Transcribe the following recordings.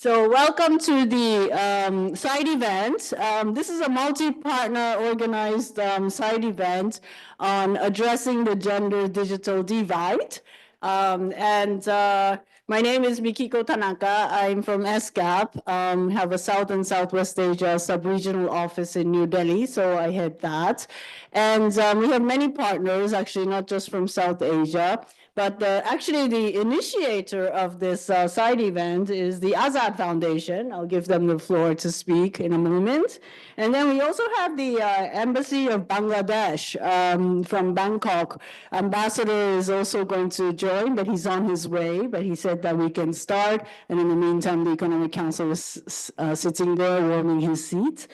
So welcome to the side event. This is a multi-partner organized side event on addressing the gender digital divide. My name is Mikiko Tanaka. I'm from ESCAP, have a South and Southwest Asia sub-regional office in New Delhi, so I head that. And we have many partners, actually not just from South Asia. But actually, the initiator of this side event is the Azad Foundation. I'll give them the floor to speak in a moment. And then we also have the Embassy of Bangladesh from Bangkok. Ambassador is also going to join, but he's on his way. But he said that we can start. And in the meantime, the Economic Council is sitting there warming his seat.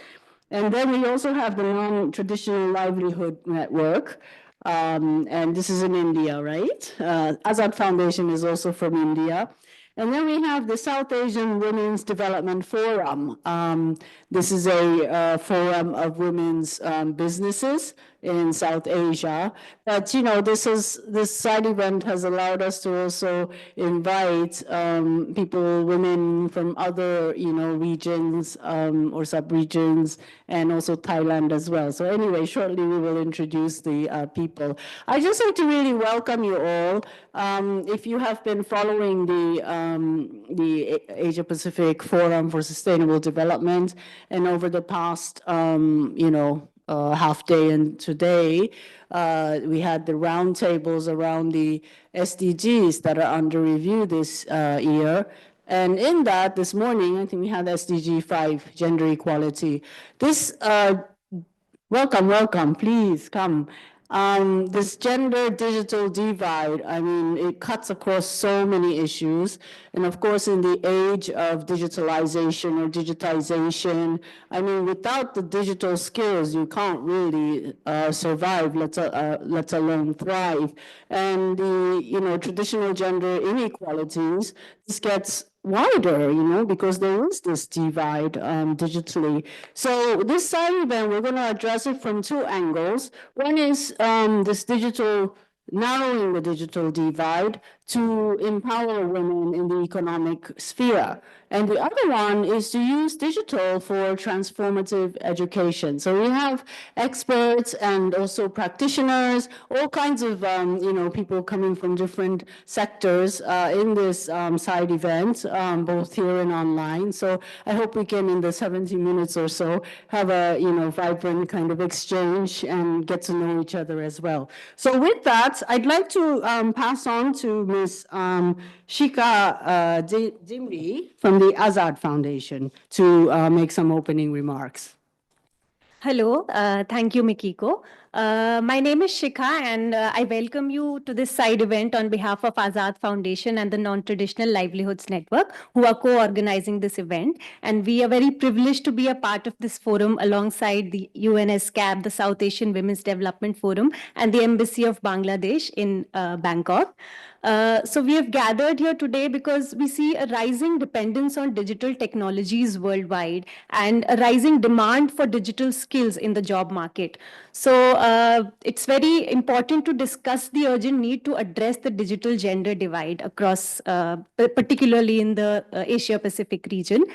And then we also have the Non-Traditional Livelihood Network. And this is in India, right? Azad Foundation is also from India. And then we have the South Asian Women's Development Forum. This is a forum of women's businesses in South Asia. But, you know, this side event has allowed us to also invite people, women from other, regions or sub-regions, and also Thailand as well. So anyway, shortly we will introduce the people. I just like to really welcome you all. If you have been following the Asia Pacific Forum for Sustainable Development, and over the past, half day and today, we had the roundtables around the SDGs that are under review this year. And in that, this morning, I think we had SDG 5, gender equality. This, welcome, please come. This gender digital divide, I mean, it cuts across so many issues. And of course, in the age of digitalization or digitization, I mean, without the digital skills, you can't really survive, let alone thrive. And the, traditional gender inequalities, this gets wider, because there is this divide digitally. So this side event, we're going to address it from two angles. One is this narrowing the digital divide to empower women in the economic sphere. And the other one is to use digital for transformative education. So we have experts and also practitioners, all kinds of people coming from different sectors in this side event, both here and online. So I hope we can, in the 70 minutes or so, have a vibrant kind of exchange and get to know each other as well. So with that, I'd like to pass on to Ms. Shika Dimri from the Azad Foundation to make some opening remarks. Hello, thank you, Mikiko. My name is Shikha, and I welcome you to this side event on behalf of Azad Foundation and the Non-Traditional Livelihoods Network, who are co-organizing this event. And we are very privileged to be a part of this forum alongside the UN-ESCAP, the South Asian Women's Development Forum, and the Embassy of Bangladesh in Bangkok. So we have gathered here today because we see a rising dependence on digital technologies worldwide and a rising demand for digital skills in the job market. So it's very important to discuss the urgent need to address the digital gender divide across, particularly in the Asia-Pacific region,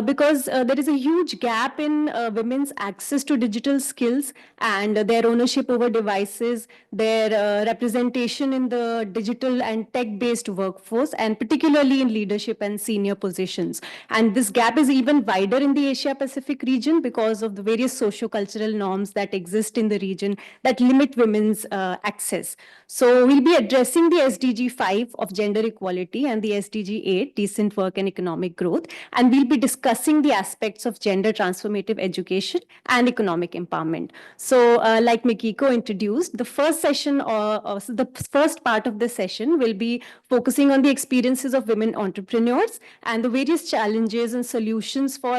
because there is a huge gap in women's access to digital skills and their ownership over devices, their representation in the digital and tech-based workforce, and particularly in leadership and senior positions. And this gap is even wider in the Asia-Pacific region because of the various socio-cultural norms that exist in the region that limit women's access. So we'll be addressing the SDG 5 of gender equality and the SDG 8, decent work and economic growth. And we'll be discussing the aspects of gender transformative education and economic empowerment. So like Mikiko introduced, the first session, so the first part of the session will be focusing on the experiences of women entrepreneurs and the various challenges and solutions for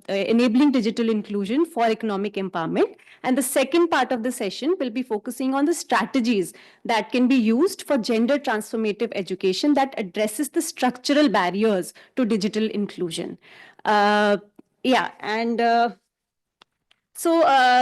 enabling digital inclusion for economic empowerment. And the second part of the session will be focusing on the strategies that can be used for gender transformative education that addresses the structural barriers to digital inclusion. So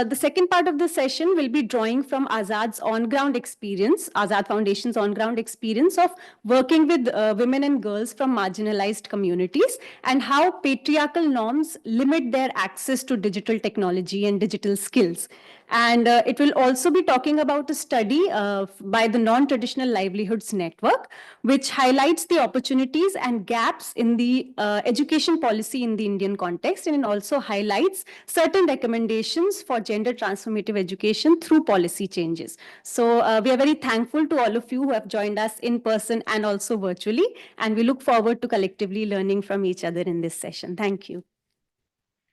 the second part of the session will be drawing from Azad's on-ground experience, Azad Foundation's on-ground experience of working with women and girls from marginalized communities and how patriarchal norms limit their access to digital technology and digital skills. And it will also be talking about a study by the Non-Traditional Livelihoods Network, which highlights the opportunities and gaps in the education policy in the Indian context, and it also highlights certain recommendations for gender transformative education through policy changes. So we are very thankful to all of you who have joined us in person and also virtually, and we look forward to collectively learning from each other in this session. Thank you.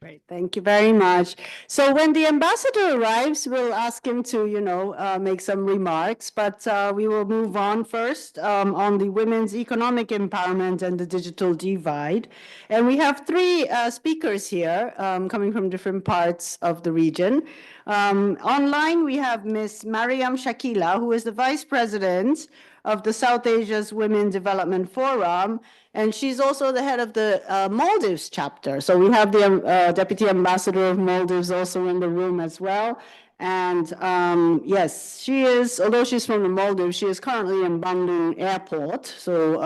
Great, thank you very much. So when the ambassador arrives, we'll ask him to, make some remarks, but we will move on first on the women's economic empowerment and the digital divide. And we have three speakers here coming from different parts of the region. Online, we have Ms. Mariam Shakila, who is the Vice President of the South Asia's Women Development Forum, and she's also the head of the Maldives chapter. So we have the Deputy Ambassador of Maldives also in the room as well. And yes, she is, although she's from the Maldives, she is currently in Bandung Airport. So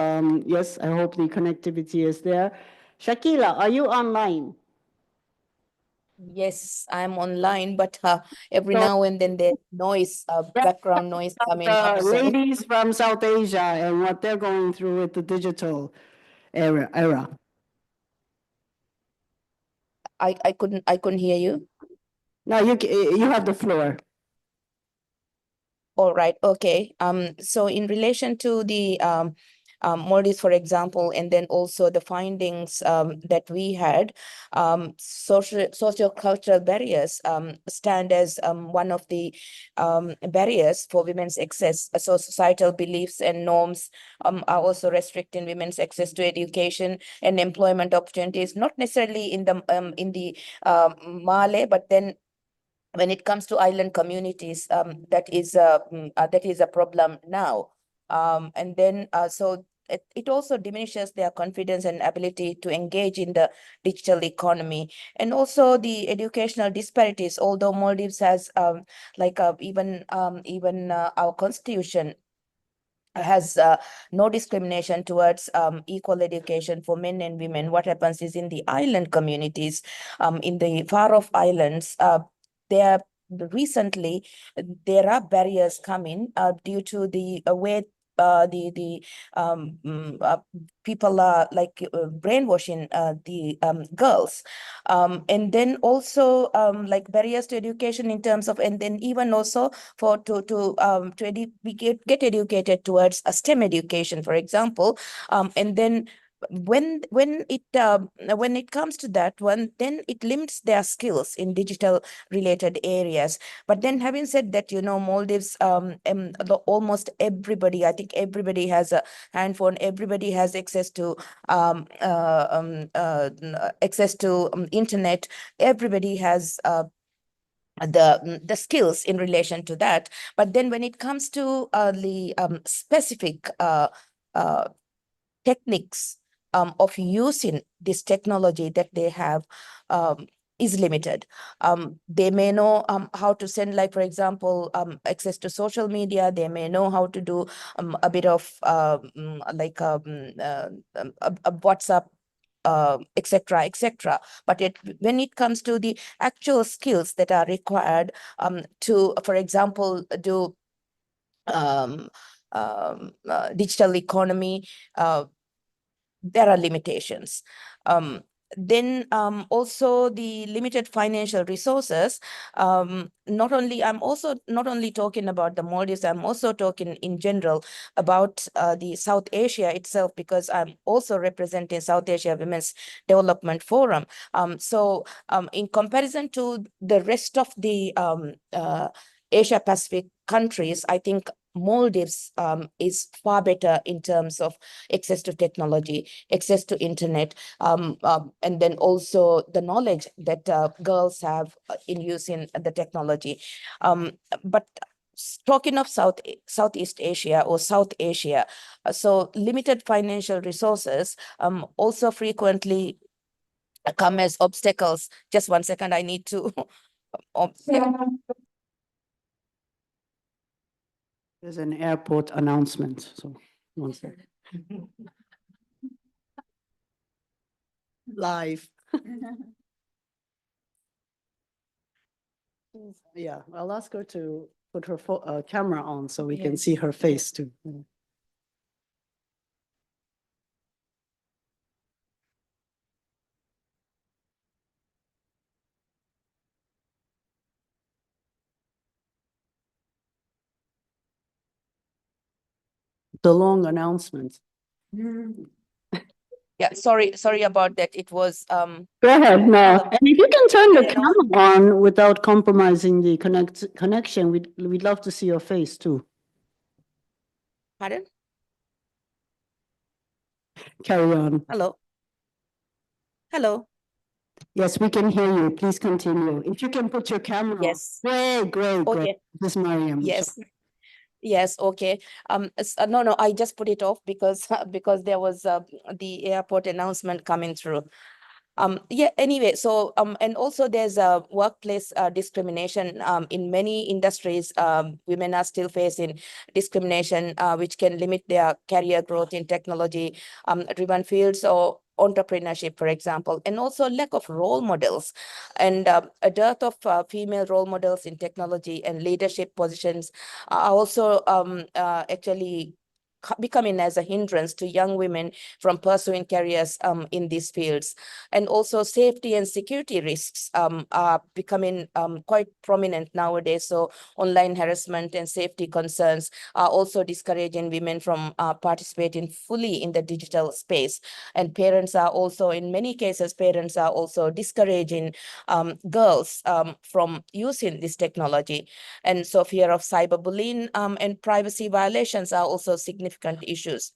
yes, I hope the connectivity is there. Shakila, are you online? Yes, I'm online, but every now and then there's noise, background noise coming up. So Ladies from South Asia and what they're going through with the digital era. I couldn't hear you. No, you have the floor. All right, okay. So in relation to the Maldives, for example, and then also the findings that we had, socio-cultural barriers stand as one of the barriers for women's access. So societal beliefs and norms are also restricting women's access to education and employment opportunities, not necessarily in the Malay, but then when it comes to island communities, that is a problem now. And then so it also diminishes their confidence and ability to engage in the digital economy. And also the educational disparities, although Maldives has even our constitution has no discrimination towards equal education for men and women. What happens is in the island communities, in the far-off islands, recently there are barriers coming due to the way people are brainwashing the girls, and then also like barriers to education in terms of, and then even also for get educated towards a STEM education, for example, and then when it comes to that one, then it limits their skills in digital related areas. But then having said that, Maldives, almost everybody, I think everybody has a handphone, everybody has access to internet, everybody has the skills in relation to that. But then when it comes to the specific techniques of using this technology that they have is limited. They may know how to send, like, for example, access to social media. They may know how to do a bit of WhatsApp, etc. But when it comes to the actual skills that are required to, for example, do digital economy, there are limitations. Then also the limited financial resources. I'm also not only talking about the Maldives, I'm also talking in general about the South Asia itself, because I'm also representing South Asia Women's Development Forum. So in comparison to the rest of the Asia Pacific countries, I think Maldives is far better in terms of access to technology, access to internet, and then also the knowledge that girls have in using the technology. But talking of Southeast Asia or South Asia, so limited financial resources also frequently come as obstacles. Just one second, I need to There's an airport announcement, so one second. Live. Yeah, I'll ask her to put her camera on so we can see her face too. The long announcement. Yeah, sorry about that. It was Go ahead, no. And if you can turn the You know- camera on without compromising the connection, we'd love to see your face too. pardon? Carry on. Hello? Hello? Yes, we can hear you. Please continue. If you can put your camera on. Yes. Great. Okay. This is Mariam. Yes. Yes, okay. No, I just put it off because because there was the airport announcement coming through. Yeah, anyway, so and also there's a workplace discrimination in many industries. Women are still facing discrimination, which can limit their career growth in technology driven fields or entrepreneurship, for example, and also lack of role models and a dearth of female role models in technology and leadership positions are also actually becoming as a hindrance to young women from pursuing careers in these fields. And also safety and security risks are becoming quite prominent nowadays. So online harassment and safety concerns are also discouraging women from participating fully in the digital space. And parents are also, in many cases, parents are also discouraging girls from using this technology. And so fear of cyberbullying and privacy violations are also significant issues.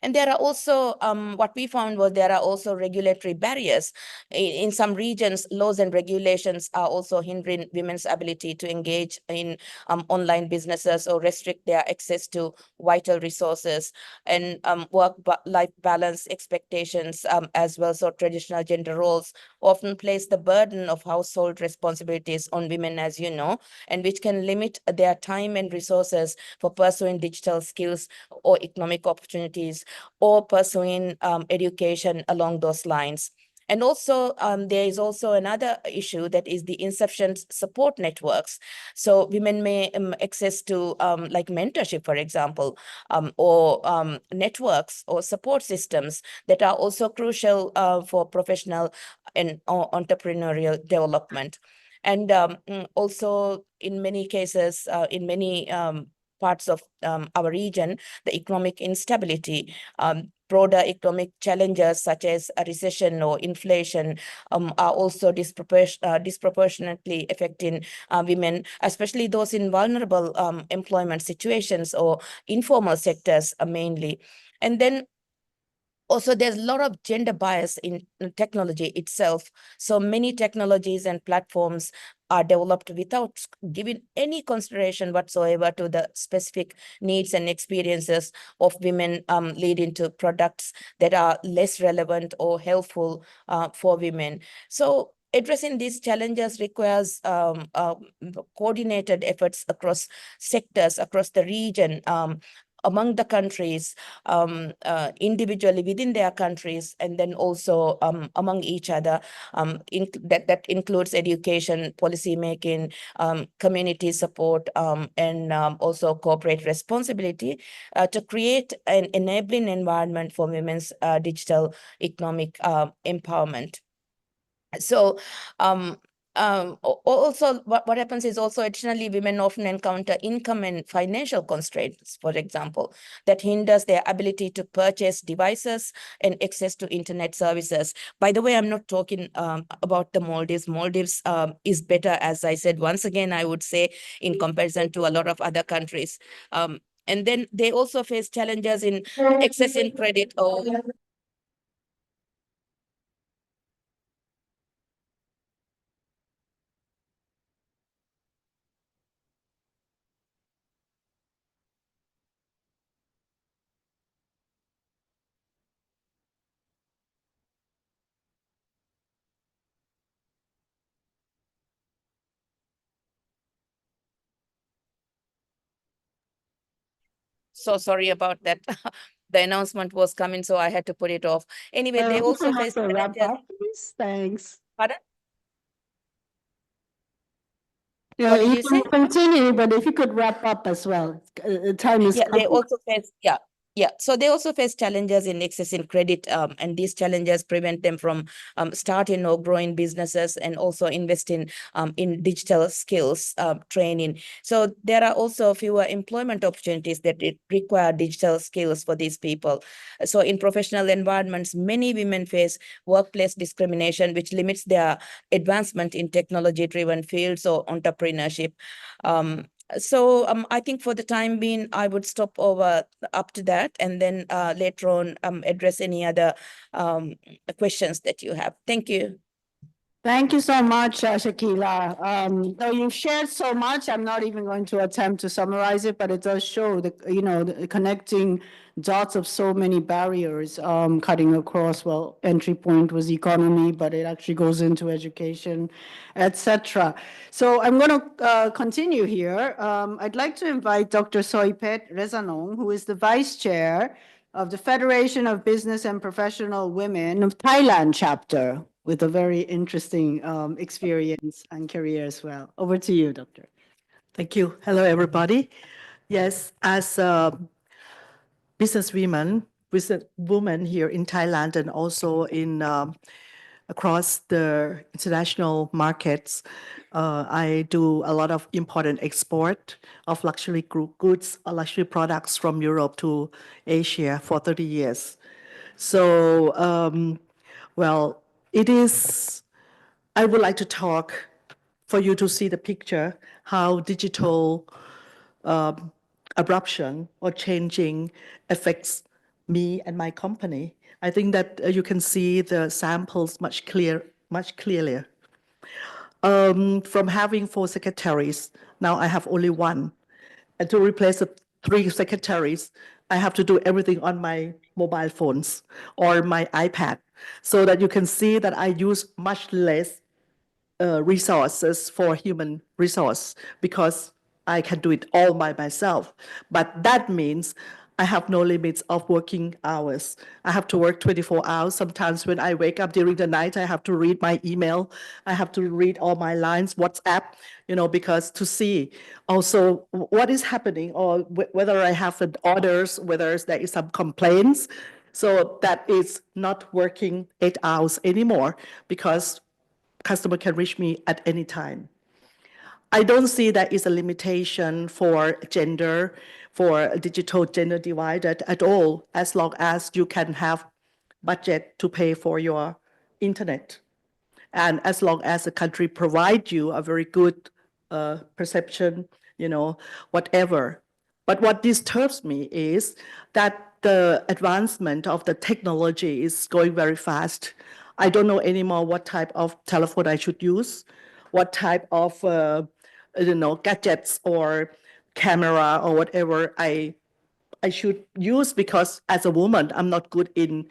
And there are also, what we found was there are also regulatory barriers. In some regions, laws and regulations are also hindering women's ability to engage in online businesses or restrict their access to vital resources and work-life balance expectations as well. So traditional gender roles often place the burden of household responsibilities on women, as you know, and which can limit their time and resources for pursuing digital skills or economic opportunities or pursuing education along those lines. And also, there is also another issue that is the insufficient support networks. So women may access to like mentorship, for example, or networks or support systems that are also crucial for professional and entrepreneurial development. And also, in many cases, in many parts of our region, the economic instability, broader economic challenges such as a recession or inflation are also disproportionately affecting women, especially those in vulnerable employment situations or informal sectors mainly. And then also, there's a lot of gender bias in technology itself. So many technologies and platforms are developed without giving any consideration whatsoever to the specific needs and experiences of women, leading to products that are less relevant or helpful for women. So addressing these challenges requires coordinated efforts across sectors, across the region, among the countries, individually within their countries, and then also among each other. That includes education, policy making, community support, and also corporate responsibility to create an enabling environment for women's digital economic empowerment. So also what happens is also additionally women often encounter income and financial constraints, for example, that hinders their ability to purchase devices and access to internet services. By the way, I'm not talking about the Maldives. Maldives is better, as I said, once again, I would say, in comparison to a lot of other countries. And then they also face challenges in accessing credit or so sorry about that. The announcement was coming, so I had to put it off. Anyway, they You also don't have face to wrap challenges. up, please. Thanks. Pardon? Yeah, What did you you can say? continue, but if you could wrap up as well. Time is Yeah, they coming. also face, yeah. So they also face challenges in accessing credit, and these challenges prevent them from starting or growing businesses and also investing in digital skills training. So there are also fewer employment opportunities that require digital skills for these people. So in professional environments, many women face workplace discrimination, which limits their advancement in technology-driven fields or entrepreneurship. So I think for the time being, I would stop over up to that, and then later on address any other questions that you have. Thank you. Thank you so much, Shakila. Though you've shared so much, I'm not even going to attempt to summarize it, but it does show the connecting dots of so many barriers cutting across. Well, entry point was economy, but it actually goes into education, etc. So I'm going to continue here. I'd like to invite Dr. Soipet Rezanong, who is the vice chair of the Federation of Business and Professional Women of Thailand chapter, with a very interesting experience and career as well. Over to you, Doctor. Thank you. Hello, everybody. Yes, as a businesswoman here in Thailand and also in across the international markets, I do a lot of important export of luxury goods or luxury products from Europe to Asia for 30 years. So, well, it is, I would like to talk for you to see the picture, how digital abruption or changing affects me and my company. I think that you can see the samples much clearer. From having 4 secretaries, now I have only 1. And to replace the 3 secretaries, I have to do everything on my mobile phones or my iPad, so that you can see that I use much less resources for human resource because I can do it all by myself. But that means I have no limits of working hours. I have to work 24 hours. Sometimes when I wake up during the night, I have to read my email. I have to read all my lines, WhatsApp, because to see also what is happening or whether I have orders, whether there is some complaints. So that is not working 8 hours anymore because customer can reach me at any time. I don't see that is a limitation for gender, for a digital gender divided at all, as long as you can have budget to pay for your internet. And as long as the country provides you a very good perception, whatever. But what disturbs me is that the advancement of the technology is going very fast. I don't know anymore what type of telephone I should use, what type of gadgets or camera or whatever I should use, because as a woman, I'm not good in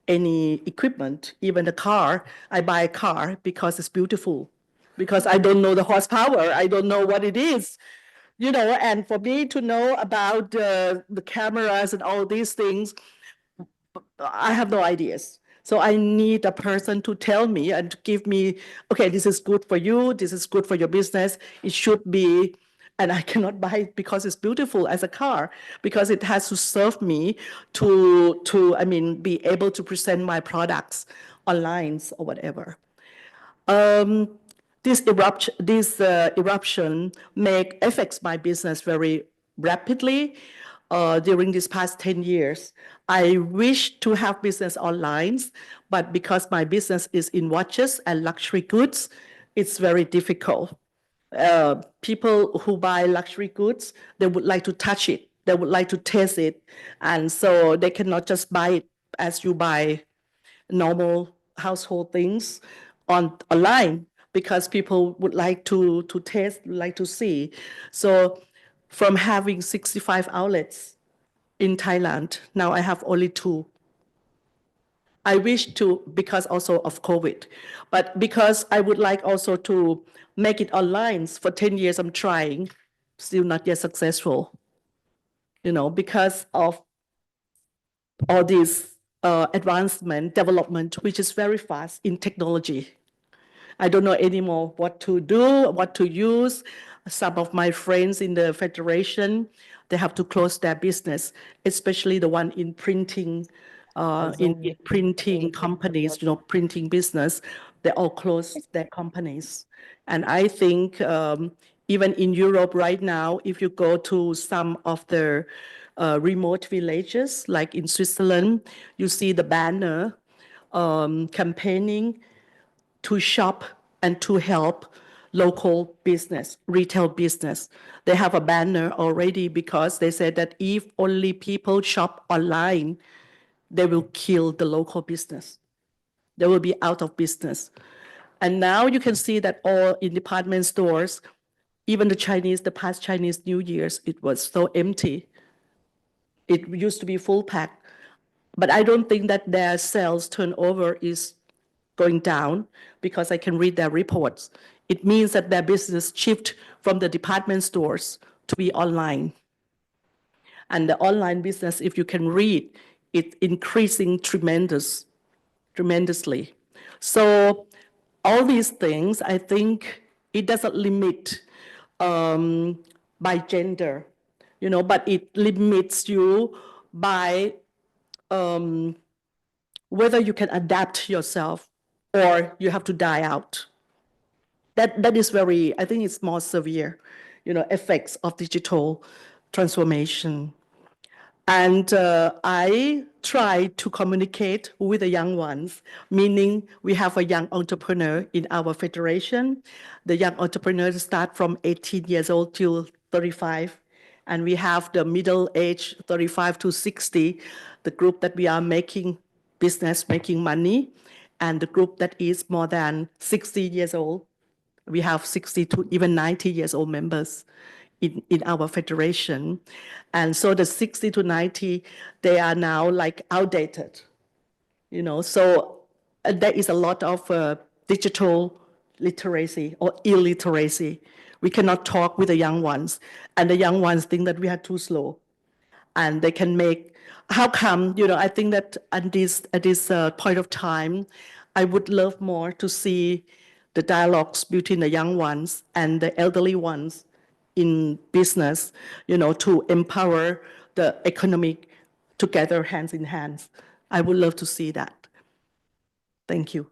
any equipment. Even the car, I buy a car because it's beautiful, because I don't know the horsepower. I don't know what it is, and for me to know about the cameras and all these things, I have no ideas. So I need a person to tell me and to give me, okay, this is good for you, this is good for your business, it should be, and I cannot buy it because it's beautiful as a car, because it has to serve me to be able to present my products online or whatever. This eruption affects my business very rapidly. During these past 10 years, I wish to have business online, but because my business is in watches and luxury goods, it's very difficult. People who buy luxury goods, they would like to touch it, they would like to taste it, and so they cannot just buy it as you buy normal household things online, because people would like to taste, like to see. So from having 65 outlets in Thailand, now I have only 2. I wish to, because also of COVID, but because I would like also to make it online. For 10 years I'm trying, still not yet successful. because of all this advancement, development, which is very fast in technology. I don't know anymore what to do, what to use. Some of my friends in the federation, they have to close their business, especially the one in printing, in printing companies, printing business. They all closed their companies. And I think even in Europe right now, if you go to some of the remote villages, like in Switzerland, you see the banner campaigning to shop and to help local business, retail business. They have a banner already because they said that if only people shop online, they will kill the local business. They will be out of business. And now you can see that all in department stores, even the past Chinese New Year's, it was so empty. It used to be full pack. But I don't think that their sales turnover is going down because I can read their reports. It means that their business shift from the department stores to be online. And the online business, if you can read, it's increasing tremendously. So all these things, I think it doesn't limit by gender, but it limits you by whether you can adapt yourself or you have to die out. That is very, I think it's more severe, effects of digital transformation. And I try to communicate with the young ones, meaning we have a young entrepreneur in our federation. The young entrepreneurs start from 18 years old till 35. And we have the middle age, 35 to 60, the group that we are making business, making money, and the group that is more than 60 years old. We have 60 to even 90 years old members in our federation. And so the 60 to 90, they are now like outdated, so there is a lot of digital literacy or illiteracy. We cannot talk with the young ones, and the young ones think that we are too slow. And they can make, how come, I think that at this point of time, I would love more to see the dialogues between the young ones and the elderly ones in business, to empower the economic together, hands in hands. I would love to see that. Thank you.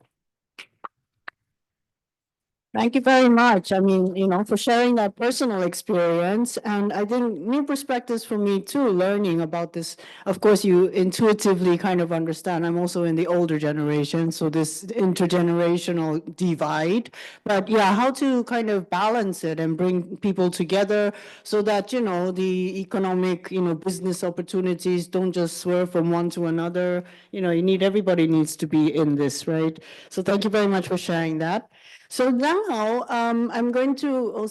Thank you very much. I mean, for sharing that personal experience. And I think new perspectives for me too, learning about this. Of course, you intuitively kind of understand. I'm also in the older generation, so this intergenerational divide. But yeah, how to kind of balance it and bring people together so that, the economic, business opportunities don't just swerve from one to another. Everybody needs to be in this, right? So thank you very much for sharing that. So now I'm going to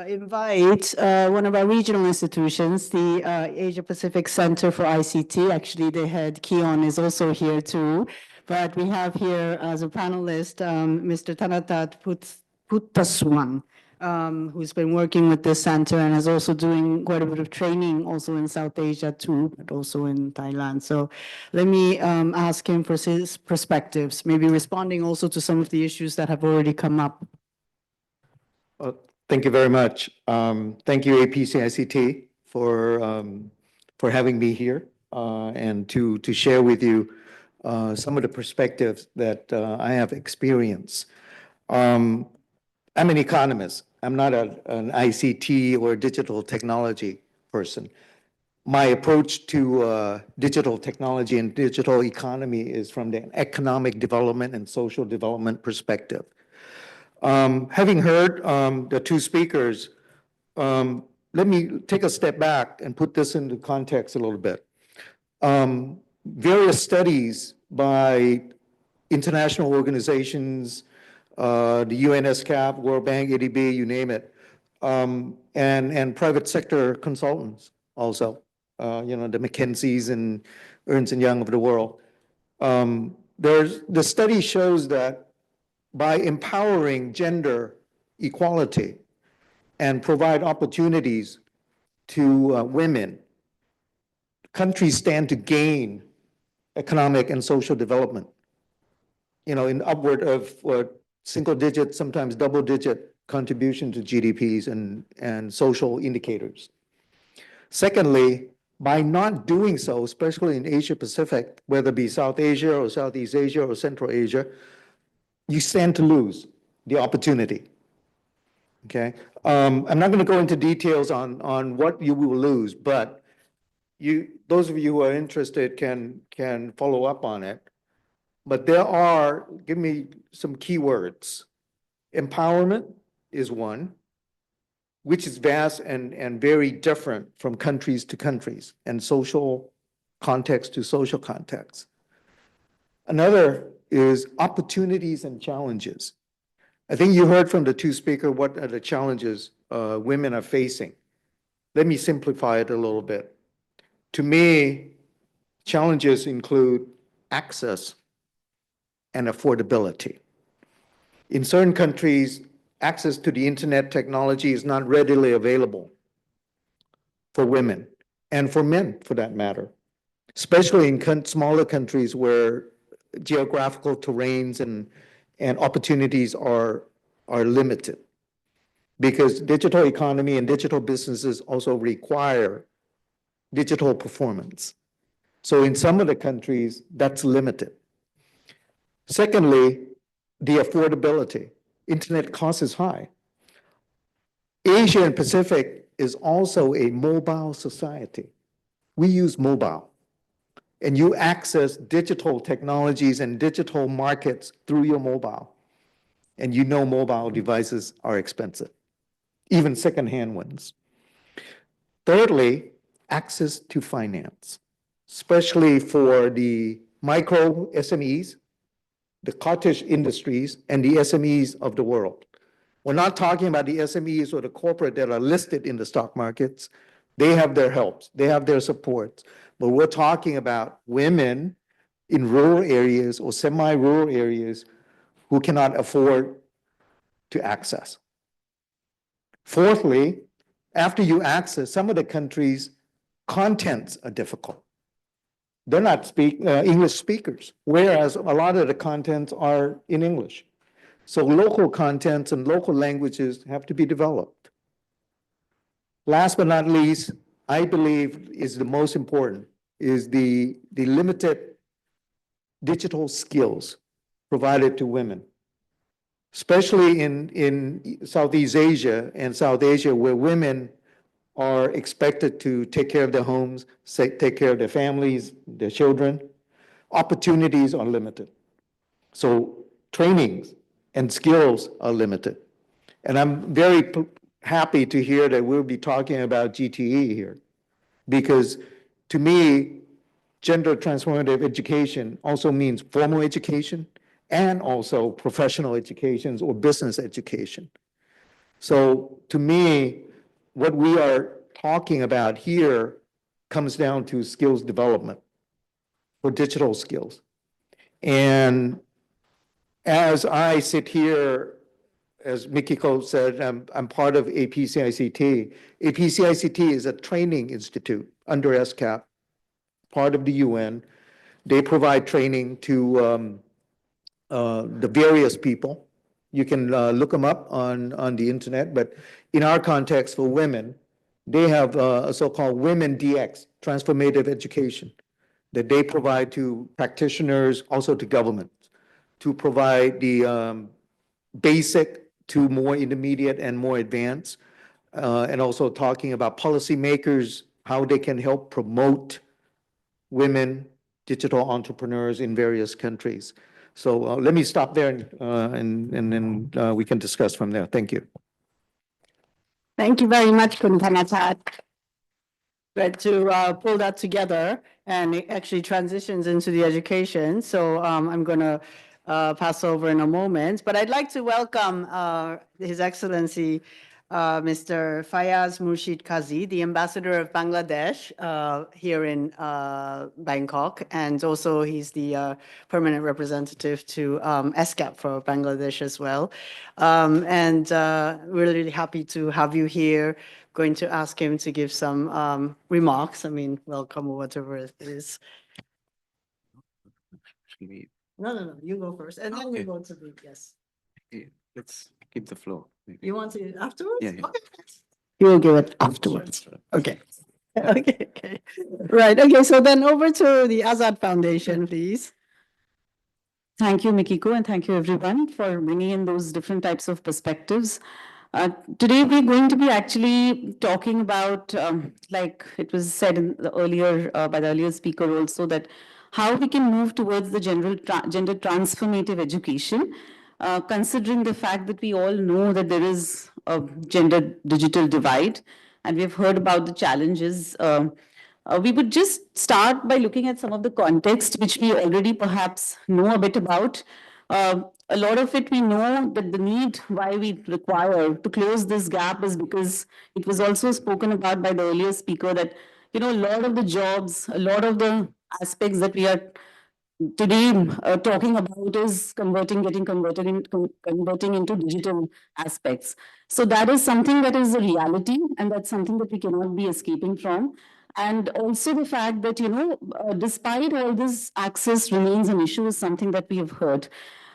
invite one of our regional institutions, the Asia Pacific Center for ICT. Actually, the head, Keon, is also here too. But we have here as a panelist, Mr. Thanatat Puttaswan, who's been working with this center and is also doing quite a bit of training also in South Asia too, but also in Thailand. So let me ask him for his perspectives, maybe responding also to some of the issues that have already come up. Well, thank you very much. Thank you, APCICT, for having me here and to share with you some of the perspectives that I have experienced. I'm an economist. I'm not an ICT or digital technology person. My approach to digital technology and digital economy is from the economic development and social development perspective. Having heard the two speakers, let me take a step back and put this into context a little bit. Various studies by international organizations, the UN-ESCAP, World Bank, ADB, you name it, and private sector consultants also, the McKinseys and Ernst & Young of the world. The study shows that by empowering gender equality and provide opportunities to women, countries stand to gain economic and social development, in upward of single digit, sometimes double digit contribution to GDPs and social indicators. Secondly, by not doing so, especially in Asia Pacific, whether it be South Asia or Southeast Asia or Central Asia, you stand to lose the opportunity. Okay, I'm not going to go into details on what you will lose, but those of you who are interested can follow up on it. But give me some keywords. Empowerment is one, which is vast and very different from countries to countries and social context to social context. Another is opportunities and challenges. I think you heard from the two speakers what are the challenges women are facing. Let me simplify it a little bit. To me, challenges include access and affordability. In certain countries, access to the internet technology is not readily available for women and for men, for that matter, especially in smaller countries where geographical terrains and opportunities are limited, because digital economy and digital businesses also require digital performance. So in some of the countries, that's limited. Secondly, the affordability. Internet cost is high. Asia and Pacific is also a mobile society. We use mobile, and you access digital technologies and digital markets through your mobile. And mobile devices are expensive, even secondhand ones. Thirdly, access to finance, especially for the micro SMEs, the cottage industries, and the SMEs of the world. We're not talking about the SMEs or the corporate that are listed in the stock markets. They have their helps, they have their supports. But we're talking about women in rural areas or semi-rural areas who cannot afford to access. Fourthly, after you access, some of the countries, contents are difficult. They're not English speakers, whereas a lot of the contents are in English. So local contents and local languages have to be developed. Last but not least, I believe is the most important, is the limited digital skills provided to women, especially in Southeast Asia and South Asia, where women are expected to take care of their homes, take care of their families, their children. Opportunities are limited. So trainings and skills are limited. And I'm very happy to hear that we'll be talking about GTE here, because to me, gender transformative education also means formal education and also professional educations or business education. So to me, what we are talking about here comes down to skills development for digital skills. And as I sit here, as Mikiko said, I'm part of APCICT. APCICT is a training institute under ESCAP, part of the UN. They provide training to the various people. You can look them up on the internet, but in our context for women, they have a so-called Women DX, transformative education, that they provide to practitioners, also to governments, to provide the basic to more intermediate and more advanced, and also talking about policymakers, how they can help promote women digital entrepreneurs in various countries. So let me stop there and then we can discuss from there. Thank you. Thank you very much, Kun Thanatat. But to pull that together, and it actually transitions into the education. So I'm going to pass over in a moment. But I'd like to welcome His Excellency Mr. Fayaz Murshid Kazi, the Ambassador of Bangladesh here in Bangkok, and also he's the permanent representative to ESCAP for Bangladesh as well. And we're really happy to have you here going to ask him to give some remarks. I mean, welcome or whatever it is. No, you go first, and then we Okay. go to the, yes. Yeah, let's keep the flow. maybe. You want to afterwards? Yeah, yeah. Okay. You will give it afterwards. Okay. Okay. Right, okay, so then over to the Azad Foundation, please. Thank you, Mikiko, and thank you everyone for bringing in those different types of perspectives. Today, we're going to be actually talking about, like it was said in the earlier by the earlier speaker also, that how we can move towards the gender transformative education, considering the fact that we all know that there is a gender digital divide, and we've heard about the challenges. We would just start by looking at some of the context which we already perhaps know a bit about. A lot of it we know that the need why we require to close this gap is because it was also spoken about by the earlier speaker that, you know, a lot of the jobs, a lot of the aspects that we are today talking about is converting into digital aspects. So that is something that is a reality, and that's something that we cannot be escaping from. And also the fact that, you know, despite all this, access remains an issue is something that we have heard.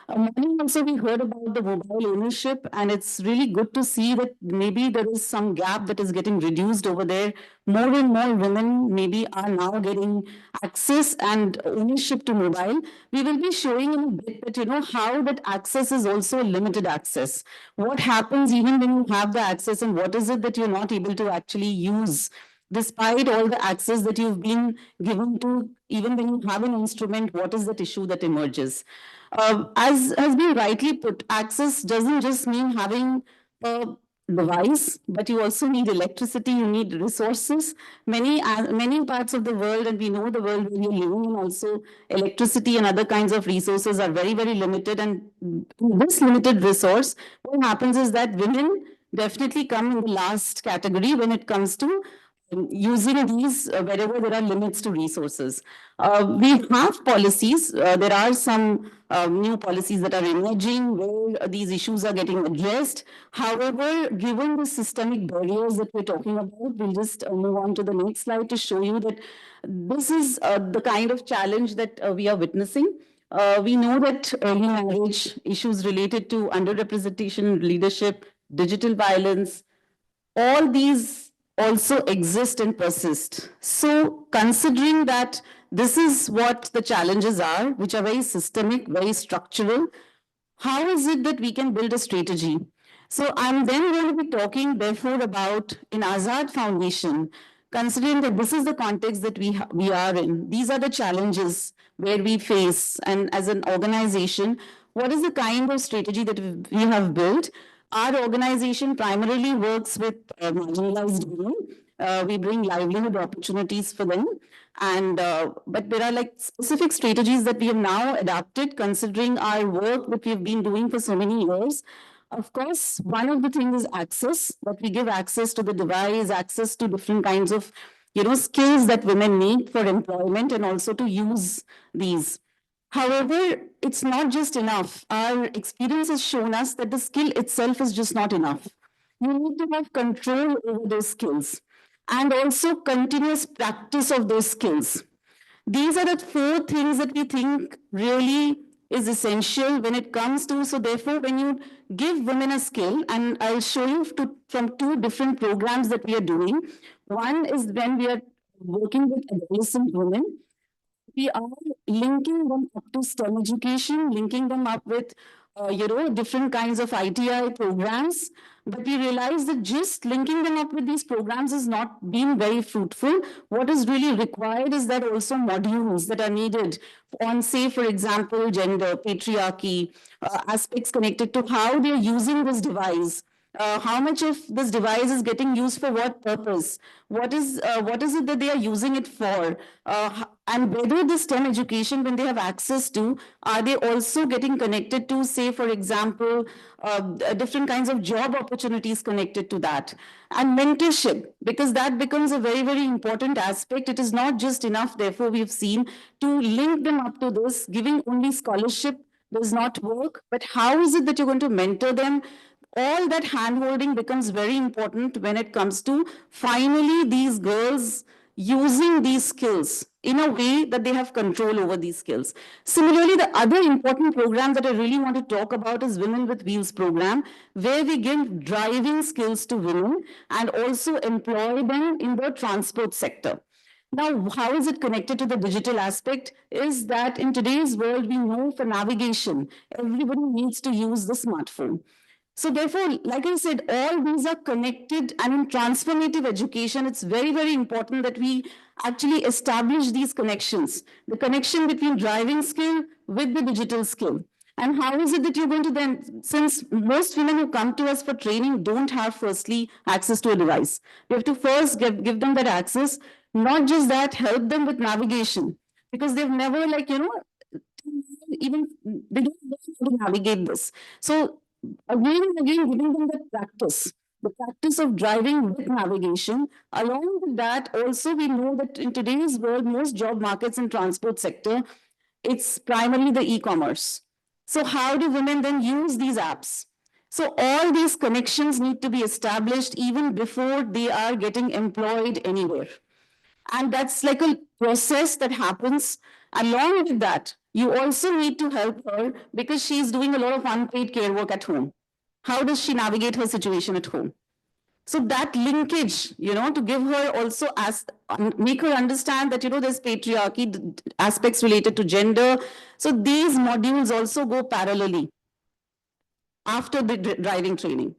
Morning also we heard about the mobile ownership, and it's really good to see that maybe there is some gap that is getting reduced over there. More and more women maybe are now getting access and ownership to mobile. We will be showing in a bit that, you know, how that access is also limited access. What happens even when you have the access, and what is it that you're not able to actually use? Despite all the access that you've been given to, even when you have an instrument, what is that issue that emerges? As has been rightly put, access doesn't just mean having a device, but you also need electricity, you need resources. Many parts of the world, and we know the world where you're living in also, electricity and other kinds of resources are very, very limited. And this limited resource, what happens is that women definitely come in the last category when it comes to using these wherever there are limits to resources. We have policies. There are some new policies that are emerging where these issues are getting addressed. However, given the systemic barriers that we're talking about, we'll just move on to the next slide to show you that this is the kind of challenge that we are witnessing. We know that early marriage, issues related to underrepresentation, leadership, digital violence, all these also exist and persist. So considering that this is what the challenges are, which are very systemic, very structural, how is it that we can build a strategy? So I'm then going to be talking therefore about in Azad Foundation, considering that this is the context that we are in, these are the challenges where we face, and as an organization, what is the kind of strategy that we have built? Our organization primarily works with marginalized women. We bring livelihood opportunities for them. And but there are like specific strategies that we have now adapted considering our work that we've been doing for so many years. Of course, one of the things is access, that we give access to the device, access to different kinds of, you know, skills that women need for employment and also to use these. However, it's not just enough. Our experience has shown us that the skill itself is just not enough. You need to have control over those skills and also continuous practice of those skills. These are the four things that we think really is essential when it comes to, so therefore when you give women a skill, and I'll show you from two different programs that we are doing. One is when we are working with adolescent women, we are linking them up to STEM education, linking them up with, you know, different kinds of ITI programs. But we realize that just linking them up with these programs is not being very fruitful. What is really required is that also modules that are needed on, say, for example, gender, patriarchy, aspects connected to how they're using this device. How much of this device is getting used for what purpose? What is it that they are using it for? And whether the STEM education, when they have access to, are they also getting connected to, say, for example, different kinds of job opportunities connected to that? And mentorship, because that becomes a very, very important aspect. It is not just enough, therefore, we've seen to link them up to this, giving only scholarship does not work, but how is it that you're going to mentor them? all that hand-holding becomes very important when it comes to finally these girls using these skills in a way that they have control over these skills. Similarly, the other important program that I really want to talk about is Women with Wheels program, where we give driving skills to women and also employ them in the transport sector. Now, how is it connected to the digital aspect? Is that in today's world, we know for navigation, everybody needs to use the smartphone. So therefore, like I said, all these are connected, and in transformative education, it's very, very important that we actually establish these connections, the connection between driving skill with the digital skill. And how is it that you're going to then, since most women who come to us for training don't have firstly access to a device, we have to first give them that access, not just that, help them with navigation, because they've never even, they don't know how to navigate this. So again and again, giving them the practice of driving with navigation. Along with that, also we know that in today's world, most job markets in transport sector, it's primarily the e-commerce. So how do women then use these apps? So all these connections need to be established even before they are getting employed anywhere. And that's like a process that happens. Along with that, you also need to help her because she's doing a lot of unpaid care work at home. How does she navigate her situation at home? So that linkage, to give her also make her understand that, there's patriarchy aspects related to gender. So these modules also go parallelly after the driving training.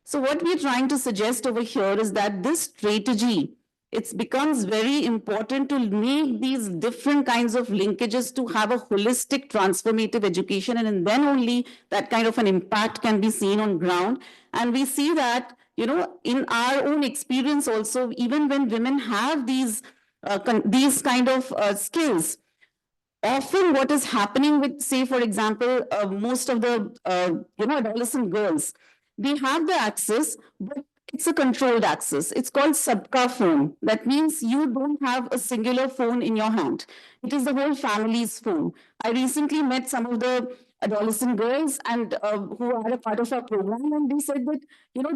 So what we're trying to suggest over here is that this strategy, it becomes very important to make these different kinds of linkages to have a holistic transformative education, and then only that kind of an impact can be seen on ground. And we see that, in our own experience also, even when women have these kind of skills, often what is happening with, say, for example, most of the, adolescent girls, they have the access, but it's a controlled access. It's called sabka phone. That means you don't have a singular phone in your hand. It is the whole family's phone. I recently met some of the adolescent girls and who are a part of our program, and they said that,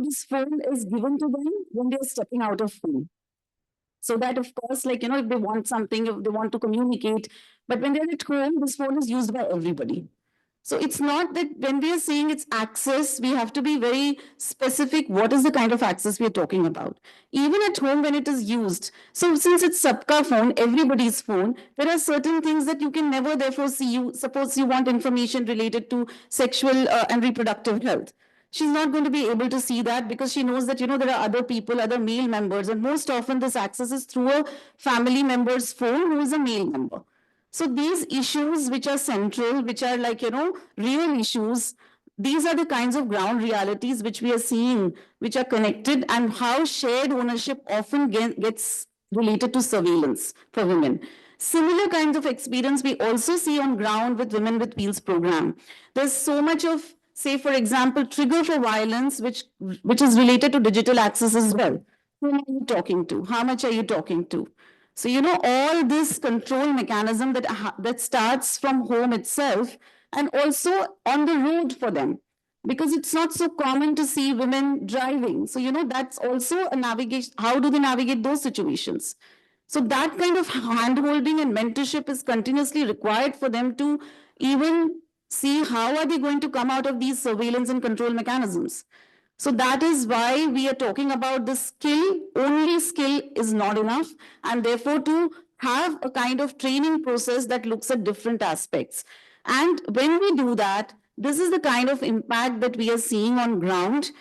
this phone is given to them when they're stepping out of home. So that, of course, if they want something, if they want to communicate, but when they're at home, this phone is used by everybody. So it's not that when we are saying it's access, we have to be very specific. What is the kind of access we are talking about? Even at home when it is used. So since it's sabka phone, everybody's phone, there are certain things that you can never therefore see. Suppose you want information related to sexual and reproductive health. She's not going to be able to see that because she knows that, there are other people, other male members, and most often this access is through a family member's phone who is a male member. So these issues which are central, which are real issues, these are the kinds of ground realities which we are seeing, which are connected, and how shared ownership often gets related to surveillance for women. Similar kinds of experience we also see on ground with Women with Wheels program. There's so much of, say, for example, trigger for violence, which is related to digital access as well. Whom are you talking to? How much are you talking to? So, all this control mechanism that starts from home itself and also on the road for them, because it's not so common to see women driving. So, that's also a navigation. How do they navigate those situations? So that kind of hand-holding and mentorship is continuously required for them to even see how are they going to come out of these surveillance and control mechanisms. So that is why we are talking about the skill. Only skill is not enough, and therefore to have a kind of training process that looks at different aspects. And when we do that, this is the kind of impact that we are seeing on ground.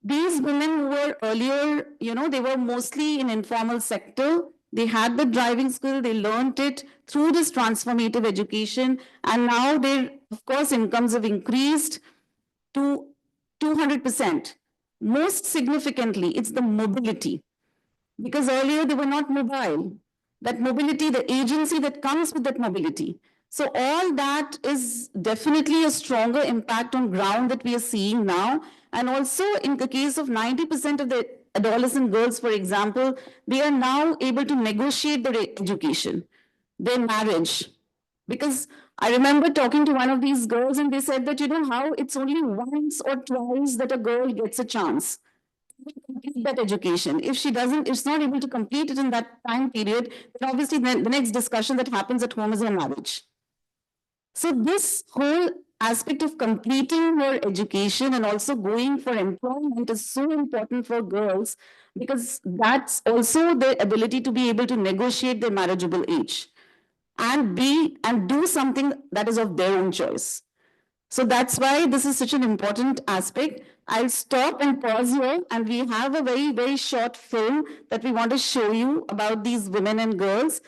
These women who were earlier, they were mostly in informal sector. They had the driving skill, they learned it through this transformative education, and now their, of course, incomes have increased to 200%. Most significantly, it's the mobility, because earlier they were not mobile. That mobility, the agency that comes with that mobility. So all that is definitely a stronger impact on ground that we are seeing now. And also in the case of 90% of the adolescent girls, for example, they are now able to negotiate their education, their marriage. Because I remember talking to one of these girls and they said that, you know, how it's only once or twice that a girl gets a chance to complete that education. If she doesn't, it's not able to complete it in that time period, then obviously the next discussion that happens at home is her marriage. So this whole aspect of completing your education and also going for employment is so important for girls because that's also their ability to be able to negotiate their marriageable age and do something that is of their own choice. So that's why this is such an important aspect. I'll stop and pause here, and we have a very, very short film that we want to show you about these women and girls.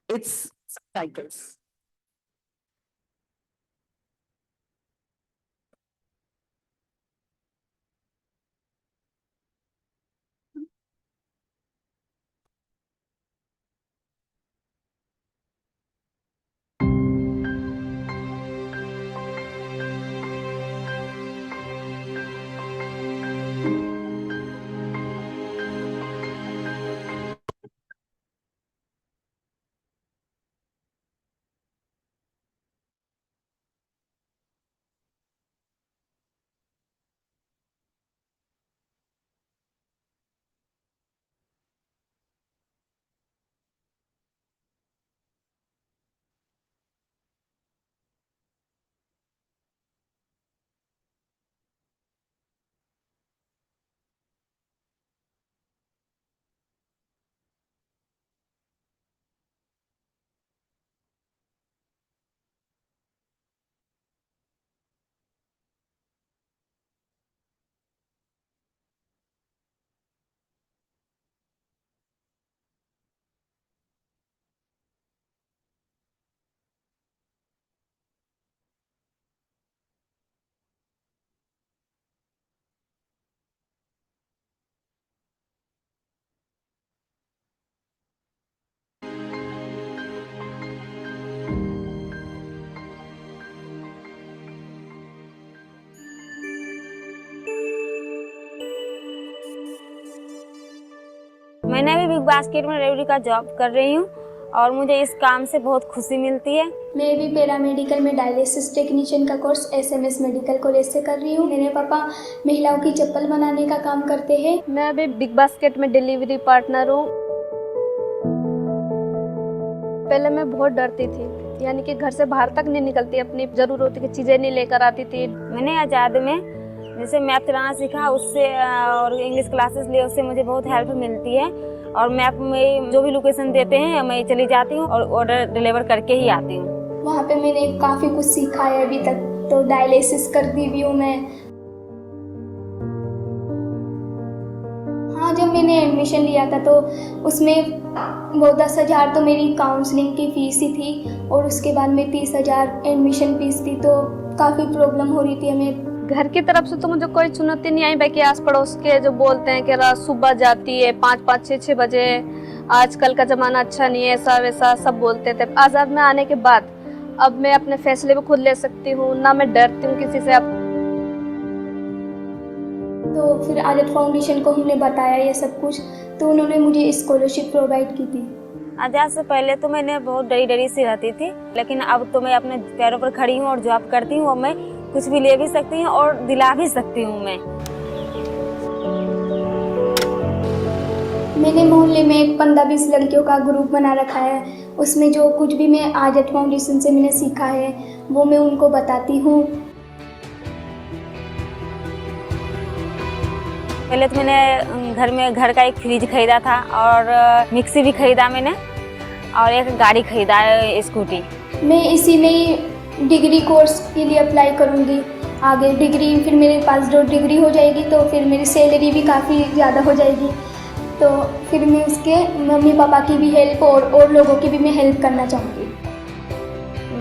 It's subtitles. मैंने भी big basket में delivery का job कर रही हूँ और मुझे इस काम से बहुत खुशी मिलती है। मैं भी पैरामेडिकल में डायलिसिस टेक्नीशियन का कोर्स SMS मेडिकल कॉलेज से कर रही हूँ। मेरे पापा महिलाओं की चप्पल बनाने का काम करते हैं। मैं अभी बिग बास्केट में डिलीवरी पार्टनर हूँ। पहले मैं बहुत डरती थी, यानी कि घर से बाहर तक नहीं निकलती, अपनी जरूरत की चीज़ें नहीं लेकर आती थी। मैंने आज़ाद में जैसे मैथ चलाना सीखा उससे और इंग्लिश क्लासेस लिए, उससे मुझे बहुत हेल्प मिलती है और मैप में जो भी लोकेशन देते हैं मैं चली जाती हूँ और ऑर्डर डिलीवर करके ही आती हूँ। वहाँ पे मैंने काफ़ी कुछ सीखा है अभी तक। तो डायलिसिस करती भी हूँ मैं। हाँ, जब मैंने एडमिशन लिया था तो उसमें वो 10,000 तो मेरी काउंसलिंग की फ़ीस ही थी और उसके बाद में 30,000 एडमिशन फ़ीस थी, तो काफ़ी प्रॉब्लम हो रही थी हमें। घर की तरफ से तो मुझे कोई चुनौती नहीं आई, बाकी आस पड़ोस के जो बोलते हैं कि रात सुबह जाती है 5-5, 6-6 बजे, आजकल का ज़माना अच्छा नहीं है, ऐसा वैसा सब बोलते थे। आज़ाद में आने के बाद अब मैं अपने फैसले भी खुद ले सकती हूँ, ना मैं डरती हूँ किसी से। तो फिर आज़ाद फाउंडेशन को हमने बताया ये सब कुछ, तो उन्होंने मुझे स्कॉलरशिप प्रोवाइड की थी। आज़ाद से पहले तो मैंने बहुत डरी सी रहती थी, लेकिन अब तो मैं अपने पैरों पर खड़ी हूँ और जॉब करती हूँ और मैं कुछ भी ले भी सकती हूँ और दिला भी सकती हूँ। मैंने मोहल्ले में 15-20 लड़कियों का ग्रुप बना रखा है। उसमें जो कुछ भी मैं आज़ाद फाउंडेशन से मैंने सीखा है वो मैं उनको बताती हूँ। पहले तो मैंने घर का एक फ्रिज खरीदा था और मिक्सी भी खरीदा मैंने और एक गाड़ी खरीदा है, स्कूटी। मैं इसी में ही डिग्री कोर्स के लिए अप्लाई करूँगी आगे। डिग्री फिर मेरे पास जो डिग्री हो जाएगी तो फिर मेरी सैलरी भी काफ़ी ज़्यादा हो जाएगी, तो फिर मैं उसके मम्मी पापा की भी हेल्प और लोगों की भी मैं हेल्प करना चाहूँगी।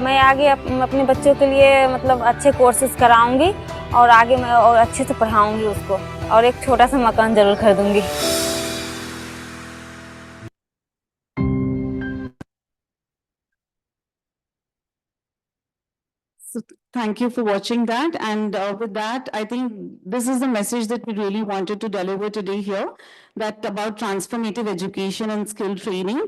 मैं आगे अपने बच्चों के लिए मतलब अच्छे कोर्सेज कराऊंगी और आगे मैं और अच्छे से पढ़ाऊंगी उसको और एक छोटा सा मकान जरूर खरीदूंगी। So thank you for watching that. And with that, I think this is the message that we really wanted to deliver today here, that about transformative education and skill training.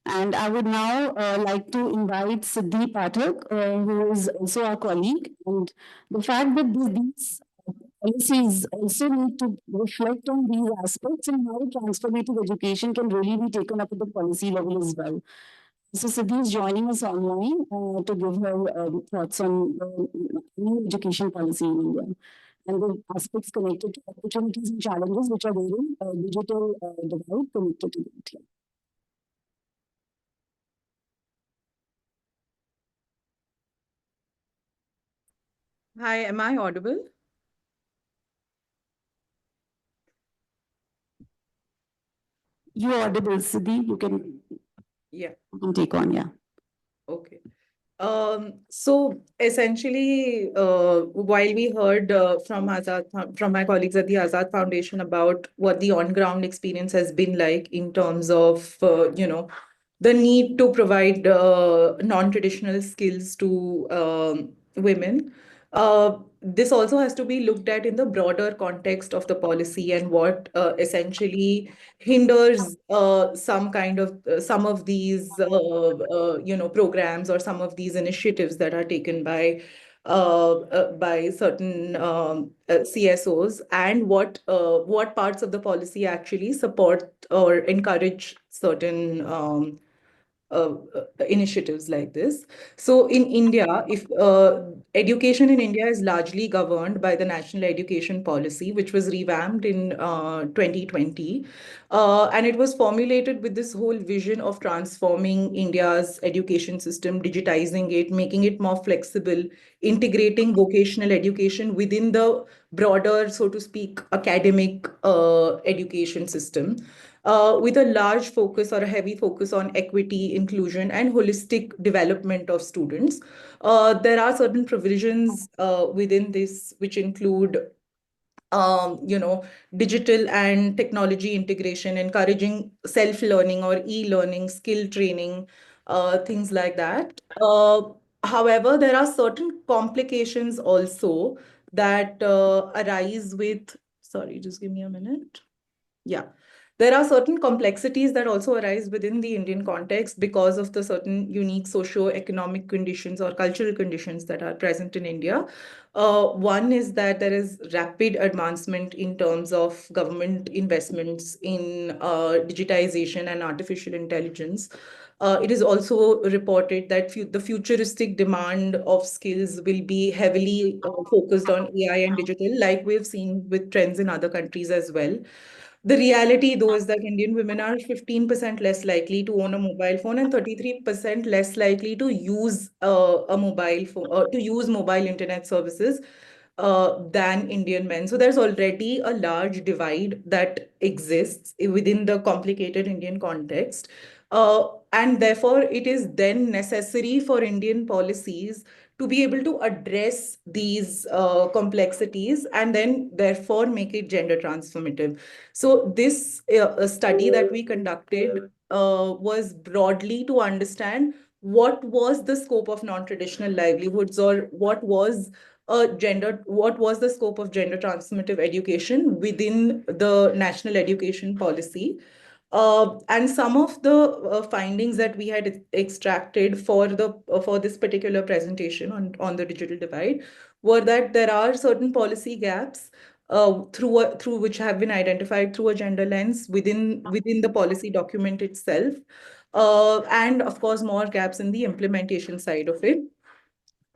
And I would now like to invite Siddhi Pathak, who is also our colleague. And the fact that these policies also need to reflect on these aspects and how transformative education can really be taken up at the policy level as well. So Siddhi is joining us online to give her thoughts on the new education policy in India and the aspects connected to opportunities and challenges which are there in digital divide connected to that. Hi, am I audible? You're audible, Siddhi. Yeah. You can take on, yeah. Okay. So essentially, while we heard from from my colleagues at the Azad Foundation about what the on-ground experience has been like in terms of, the need to provide non-traditional skills to women. This also has to be looked at in the broader context of the policy and what essentially hinders some of these programs or some of these initiatives that are taken by certain CSOs, and what parts of the policy actually support or encourage certain initiatives like this. So in India, if education in India is largely governed by the National Education Policy, which was revamped in 2020, and it was formulated with this whole vision of transforming India's education system, digitizing it, making it more flexible, integrating vocational education within the broader, so to speak, academic education system, with a large focus or a heavy focus on equity, inclusion, and holistic development of students. There are certain provisions within this which include digital and technology integration, encouraging self-learning or e-learning, skill training, things like that. However, there are certain complications also that arise with, sorry, just give me a minute. Yeah. There are certain complexities that also arise within the Indian context because of the certain unique socio-economic conditions or cultural conditions that are present in India. One is that there is rapid advancement in terms of government investments in digitization and artificial intelligence. It is also reported that the futuristic demand of skills will be heavily focused on AI and digital, like we've seen with trends in other countries as well. The reality, though, is that Indian women are 15% less likely to own a mobile phone and 33% less likely to use a mobile phone, to use mobile internet services than Indian men. So there's already a large divide that exists within the complicated Indian context. And therefore, it is then necessary for Indian policies to be able to address these complexities and then therefore make it gender transformative. So this study that we conducted was broadly to understand what was the scope of non-traditional livelihoods, or what was the scope of gender transformative education within the national education policy. And some of the findings that we had extracted for this particular presentation on the digital divide were that there are certain policy gaps through which have been identified through a gender lens within the policy document itself, and of course more gaps in the implementation side of it.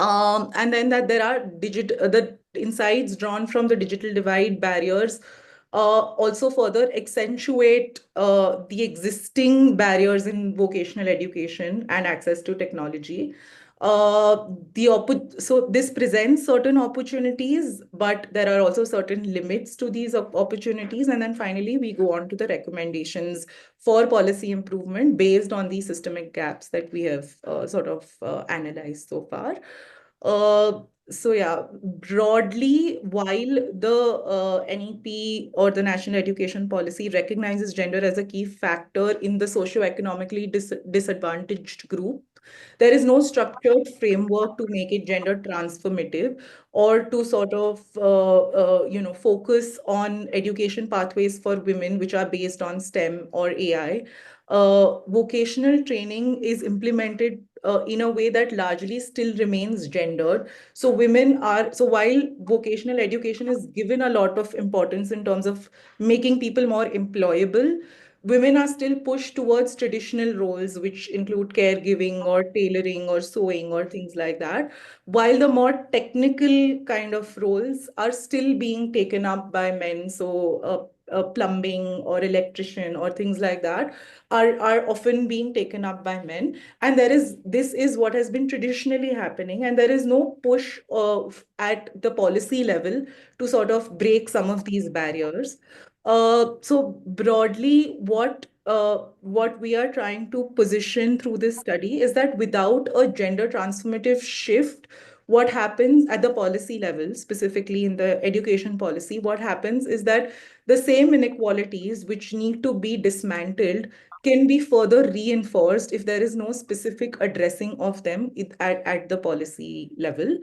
And then that there are the insights drawn from the digital divide barriers also further accentuate the existing barriers in vocational education and access to technology. So this presents certain opportunities, but there are also certain limits to these opportunities. And then finally, we go on to the recommendations for policy improvement based on these systemic gaps that we have analyzed so far. So yeah, broadly, while the NEP or the National Education Policy recognizes gender as a key factor in the socio-economically disadvantaged group, there is no structured framework to make it gender transformative or to focus on education pathways for women which are based on STEM or AI. vocational training is implemented in a way that largely still remains gendered. So while vocational education is given a lot of importance in terms of making people more employable, women are still pushed towards traditional roles, which include caregiving or tailoring or sewing or things like that, while the more technical kind of roles are still being taken up by men. So, plumbing or electrician or things like that are often being taken up by men. And this is what has been traditionally happening, and there is no push at the policy level to sort of break some of these barriers. So broadly, what we are trying to position through this study is that without a gender transformative shift, what happens at the policy level, specifically in the education policy, what happens is that the same inequalities which need to be dismantled can be further reinforced if there is no specific addressing of them at the policy level.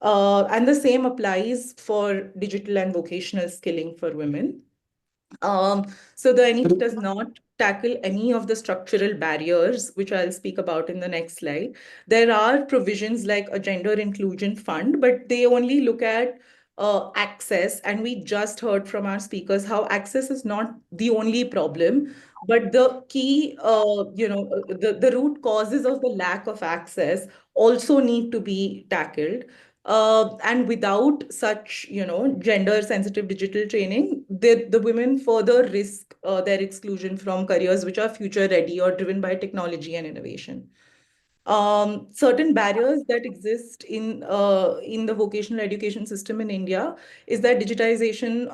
And the same applies for digital and vocational skilling for women. So the NEP does not tackle any of the structural barriers, which I'll speak about in the next slide. There are provisions like a gender inclusion fund, but they only look at access. And we just heard from our speakers how access is not the only problem, but the key, the root causes of the lack of access also need to be tackled. And without such, gender-sensitive digital training, the women further risk their exclusion from careers which are future-ready or driven by technology and innovation. Certain barriers that exist in the vocational education system in India is that digitization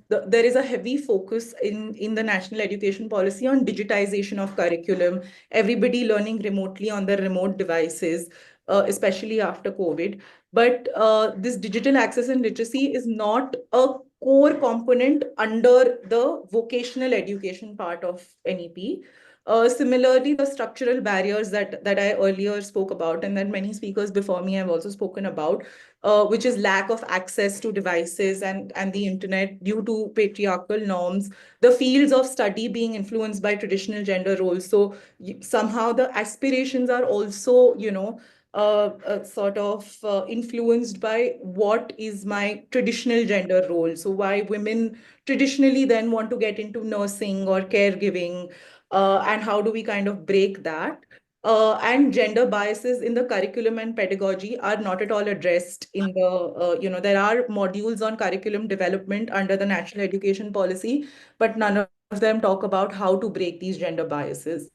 there is a heavy focus in the national education policy on digitization of curriculum, everybody learning remotely on their remote devices, especially after COVID. But this digital access and literacy is not a core component under the vocational education part of NEP. Similarly, the structural barriers that I earlier spoke about, and that many speakers before me have also spoken about, which is lack of access to devices and the internet due to patriarchal norms, the fields of study being influenced by traditional gender roles. So somehow the aspirations are also, sort of influenced by what is my traditional gender role. So why women traditionally then want to get into nursing or caregiving, and how do we kind of break that? And gender biases in the curriculum and pedagogy are not at all addressed in there are modules on curriculum development under the national education policy, but none of them talk about how to break these gender biases.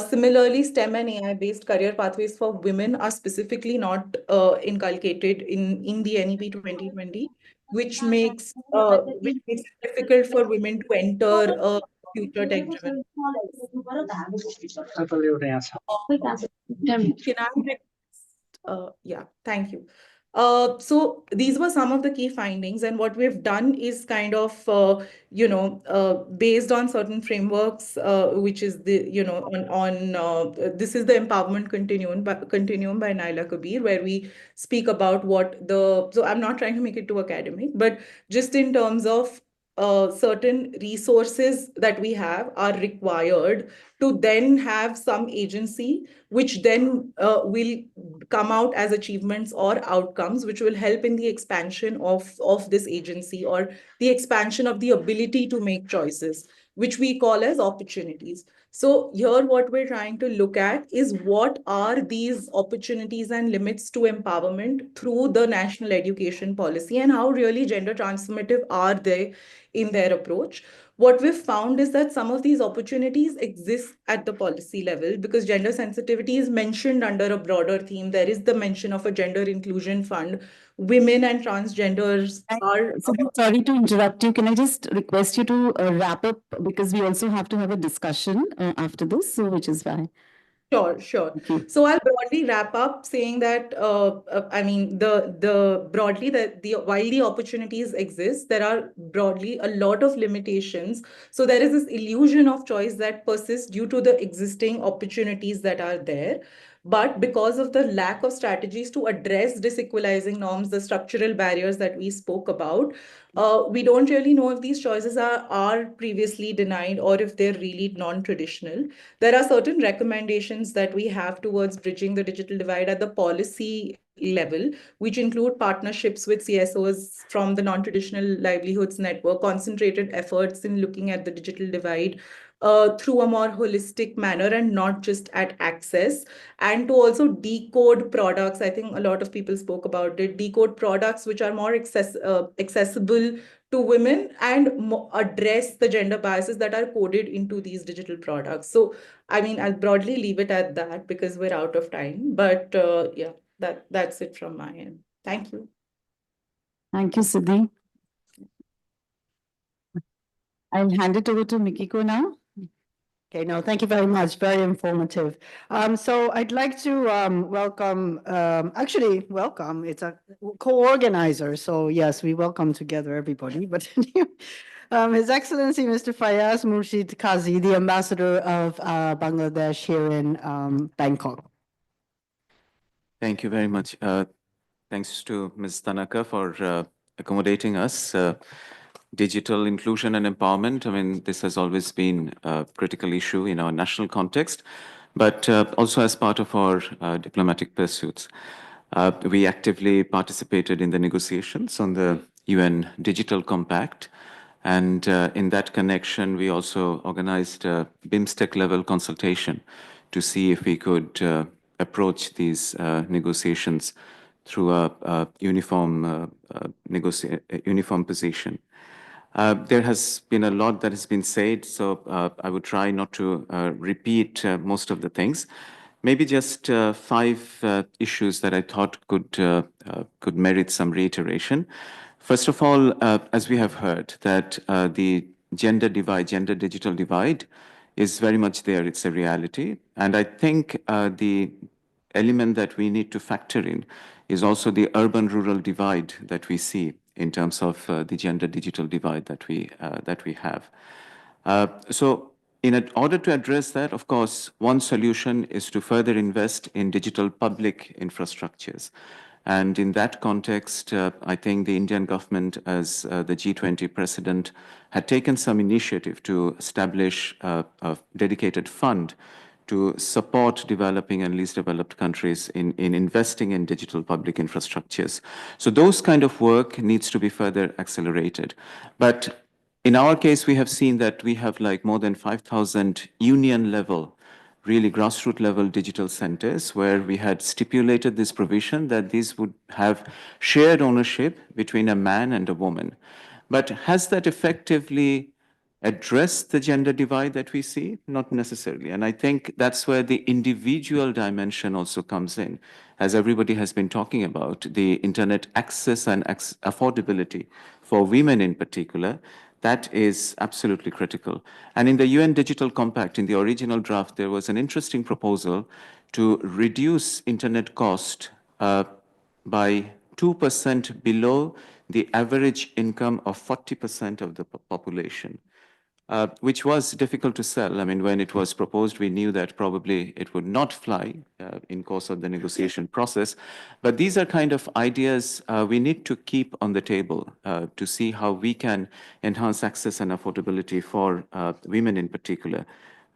Similarly, STEM and AI-based career pathways for women are specifically not inculcated in the NEP 2020, which makes it difficult for women to enter future tech-driven. Can I request? Yeah, thank you. So these were some of the key findings, and what we've done is kind of, based on certain frameworks, which is this is the Empowerment Continuum by Naila Kabir, where we speak about so I'm not trying to make it too academic, but just in terms of certain resources that we have are required to then have some agency, which then will come out as achievements or outcomes, which will help in the expansion of this agency or the expansion of the ability to make choices, which we call as opportunities. So here what we're trying to look at is what are these opportunities and limits to empowerment through the national education policy, and how really gender transformative are they in their approach. What we've found is that some of these opportunities exist at the policy level because gender sensitivity is mentioned under a broader theme. There is the mention of a gender inclusion fund. Women and transgenders are... Sorry to interrupt you. Can I just request you to wrap up, because we also have to have a discussion after this, so which is why. Sure. So I'll broadly wrap up saying that I mean broadly that while the opportunities exist, there are broadly a lot of limitations. So there is this illusion of choice that persists due to the existing opportunities that are there. But because of the lack of strategies to address disequalizing norms, the structural barriers that we spoke about, we don't really know if these choices are previously denied or if they're really non-traditional. There are certain recommendations that we have towards bridging the digital divide at the policy level, which include partnerships with CSOs from the Non-Traditional Livelihoods Network, concentrated efforts in looking at the digital divide through a more holistic manner and not just at access, and to also decode products. I think a lot of people spoke about it, decode products which are more accessible to women and address the gender biases that are coded into these digital products. So, I mean, I'll broadly leave it at that because we're out of time. But yeah, that's it from my end. Thank you. Thank you, Siddhi. I'll hand it over to Mikiko now. Okay, no, thank you very much. Very informative. So I'd like to welcome, welcome. It's a co-organizer. So yes, we welcome together everybody. But His Excellency Mr. Fayaz Murshid Kazi, the Ambassador of Bangladesh here in Bangkok. Thank you very much. Thanks to Ms. Tanaka for accommodating us. Digital inclusion and empowerment, I mean, this has always been a critical issue in our national context, but also as part of our diplomatic pursuits. We actively participated in the negotiations on the UN Digital Compact, and in that connection, we also organized a BIMSTEC level consultation to see if we could approach these negotiations through a uniform position. There has been a lot that has been said, so I would try not to repeat most of the things. Maybe just 5 issues that I thought could merit some reiteration. First of all, as we have heard, that the gender digital divide is very much there. It's a reality. And I think the element that we need to factor in is also the urban-rural divide that we see in terms of the gender digital divide that we have. So in order to address that, of course, one solution is to further invest in digital public infrastructures. And in that context, I think the Indian government, as the G20 president, had taken some initiative to establish a dedicated fund to support developing and least developed countries in investing in digital public infrastructures. So those kind of work needs to be further accelerated. But in our case, we have seen that we have like more than 5,000 union level, really grassroots level digital centers where we had stipulated this provision that these would have shared ownership between a man and a woman. But has that effectively address the gender divide that we see? Not necessarily. And I think that's where the individual dimension also comes in. As everybody has been talking about, the internet access and affordability for women in particular, that is absolutely critical. And in the UN Digital Compact, in the original draft, there was an interesting proposal to reduce internet cost by 2% below the average income of 40% of the population. Which was difficult to sell. I mean, when it was proposed, we knew that probably it would not fly in course of the negotiation process. But these are kind of ideas we need to keep on the table to see how we can enhance access and affordability for women in particular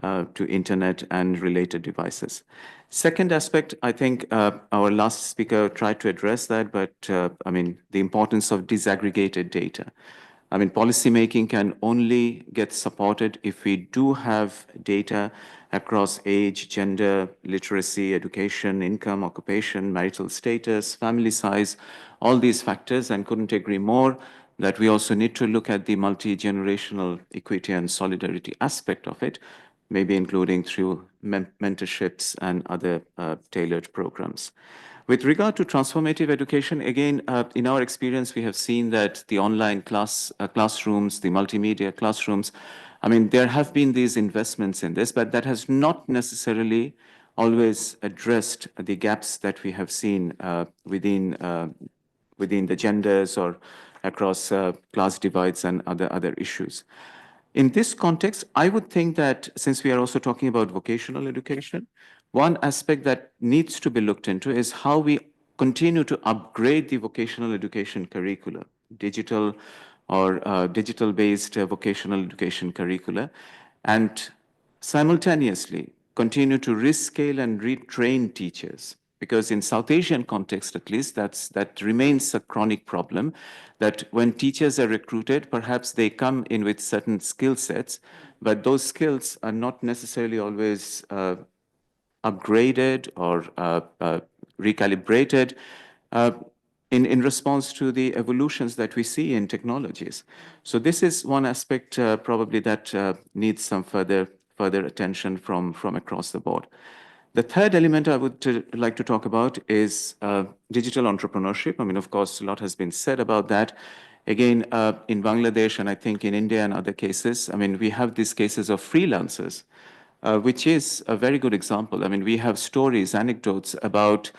to internet and related devices. Second aspect, I think our last speaker tried to address that, but I mean, the importance of disaggregated data. I mean, policymaking can only get supported if we do have data across age, gender, literacy, education, income, occupation, marital status, family size, all these factors, and couldn't agree more that we also need to look at the multi-generational equity and solidarity aspect of it, maybe including through mentorships and other tailored programs. With regard to transformative education, again, in our experience, we have seen that the online classrooms, the multimedia classrooms, I mean, there have been these investments in this, but that has not necessarily always addressed the gaps that we have seen within the genders or across class divides and other issues. In this context, I would think that since we are also talking about vocational education, One aspect that needs to be looked into is how we continue to upgrade the vocational education curricula, digital or digital-based vocational education curricula, and simultaneously continue to rescale and retrain teachers. Because in South Asian context, at least, that remains a chronic problem, that when teachers are recruited, perhaps they come in with certain skill sets, but those skills are not necessarily always upgraded or recalibrated in response to the evolutions that we see in technologies. So this is one aspect probably that needs some further attention from across the board. The third element I would like to talk about is digital entrepreneurship. I mean, of course, a lot has been said about that. Again, in Bangladesh and I think in India and other cases, I mean, we have these cases of freelancers, which is a very good example. I mean, we have stories, anecdotes about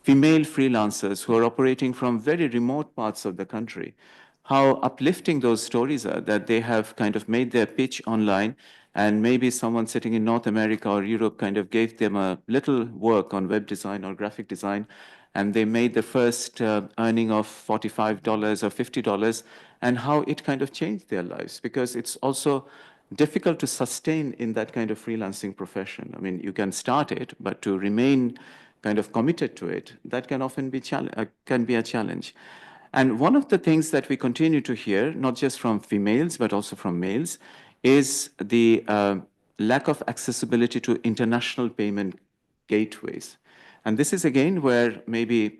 female freelancers who are operating from very remote parts of the country. How uplifting those stories are, that they have kind of made their pitch online, and maybe someone sitting in North America or Europe kind of gave them a little work on web design or graphic design, and they made the first earning of $45 or $50, and how it kind of changed their lives, because it's also difficult to sustain in that kind of freelancing profession. I mean, you can start it, but to remain kind of committed to it, that can often be can be a challenge. And one of the things that we continue to hear, not just from females, but also from males, is the lack of accessibility to international payment gateways. And this is again where maybe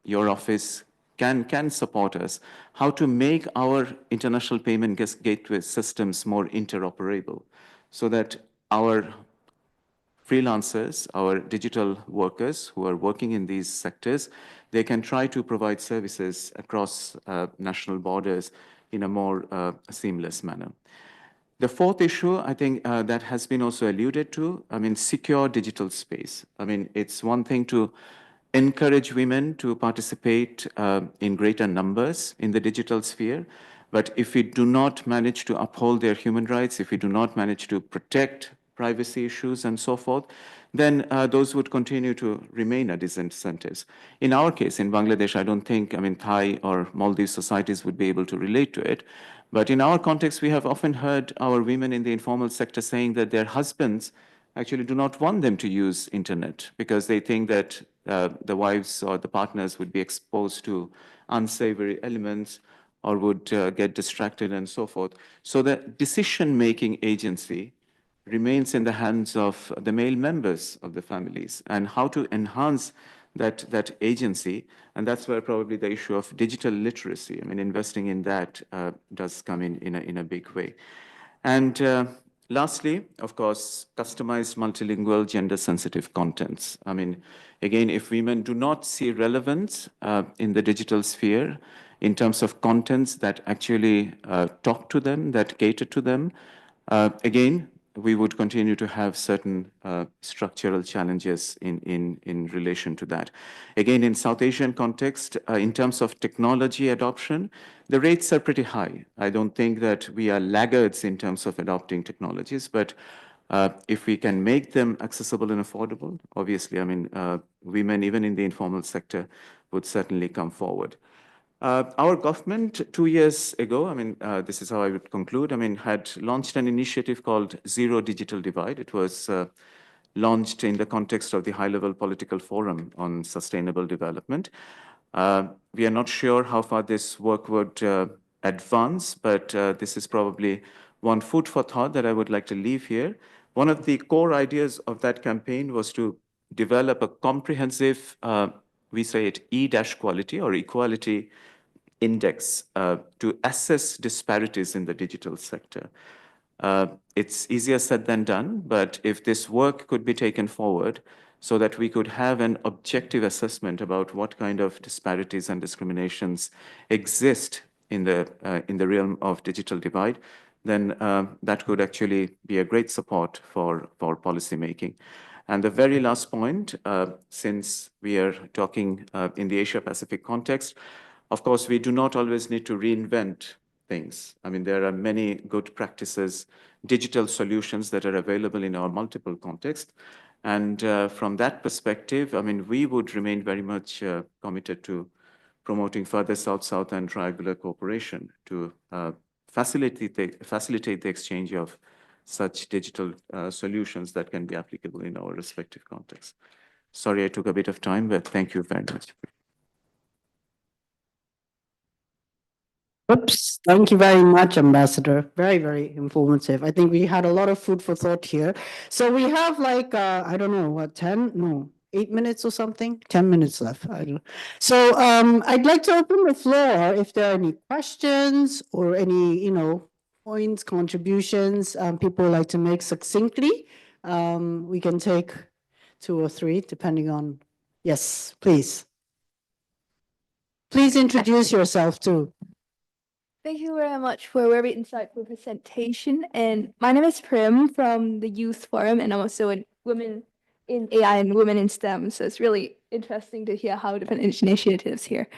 your office can support us, how to make our international payment gateway systems more interoperable so that our freelancers, our digital workers who are working in these sectors, they can try to provide services across national borders in a more seamless manner. The fourth issue, I think, that has been also alluded to, I mean, secure digital space. I mean, it's one thing to encourage women to participate in greater numbers in the digital sphere, but if we do not manage to uphold their human rights, if we do not manage to protect privacy issues and so forth, then those would continue to remain a disincentives. In our case, in Bangladesh, I don't think, I mean, Thai or Maldives societies would be able to relate to it. But in our context, we have often heard our women in the informal sector saying that their husbands actually do not want them to use internet because they think that the wives or the partners would be exposed to unsavory elements or would get distracted and so forth. So the decision-making agency remains in the hands of the male members of the families, and how to enhance that agency. And that's where probably the issue of digital literacy, I mean, investing in that does come in a big way. And lastly, of course, customized multilingual gender-sensitive contents. I mean, again, if women do not see relevance in the digital sphere in terms of contents that actually talk to them, that cater to them, again, we would continue to have certain structural challenges in relation to that. Again, in South Asian context, in terms of technology adoption, the rates are pretty high. I don't think that we are laggards in terms of adopting technologies, but if we can make them accessible and affordable, obviously, I mean, women, even in the informal sector, would certainly come forward. Our government 2 years ago, I mean, this is how I would conclude, I mean, had launched an initiative called Zero Digital Divide. It was launched in the context of the high-level political forum on sustainable development. We are not sure how far this work would advance, but this is probably one food for thought that I would like to leave here. One of the core ideas of that campaign was to develop a comprehensive, we say it E-quality or equality index to assess disparities in the digital sector. It's easier said than done, but if this work could be taken forward so that we could have an objective assessment about what kind of disparities and discriminations exist in the realm of digital divide, then that could actually be a great support for policy making. And the very last point, since we are talking in the Asia-Pacific context, of course, we do not always need to reinvent things. I mean, there are many good practices, digital solutions that are available in our multiple contexts. And from that perspective, I mean, we would remain very much committed to promoting further South-South and triangular cooperation to facilitate the exchange of such digital solutions that can be applicable in our respective contexts. Sorry, I took a bit of time, but thank you very much. Oops, thank you very much, Ambassador. Very, very informative. I think we had a lot of food for thought here. So we have like, I don't know, what, 10? No, 8 minutes or something? 10 minutes left. I don't know. So I'd like to open the floor if there are any questions or any, points, contributions people would like to make succinctly. We can take 2 or 3, depending on, yes, please. Please introduce yourself too. Thank you very much for a very insightful presentation. And my name is Prim from the Youth Forum, and I'm also a woman in AI and women in STEM. So it's really interesting to hear how different initiatives here.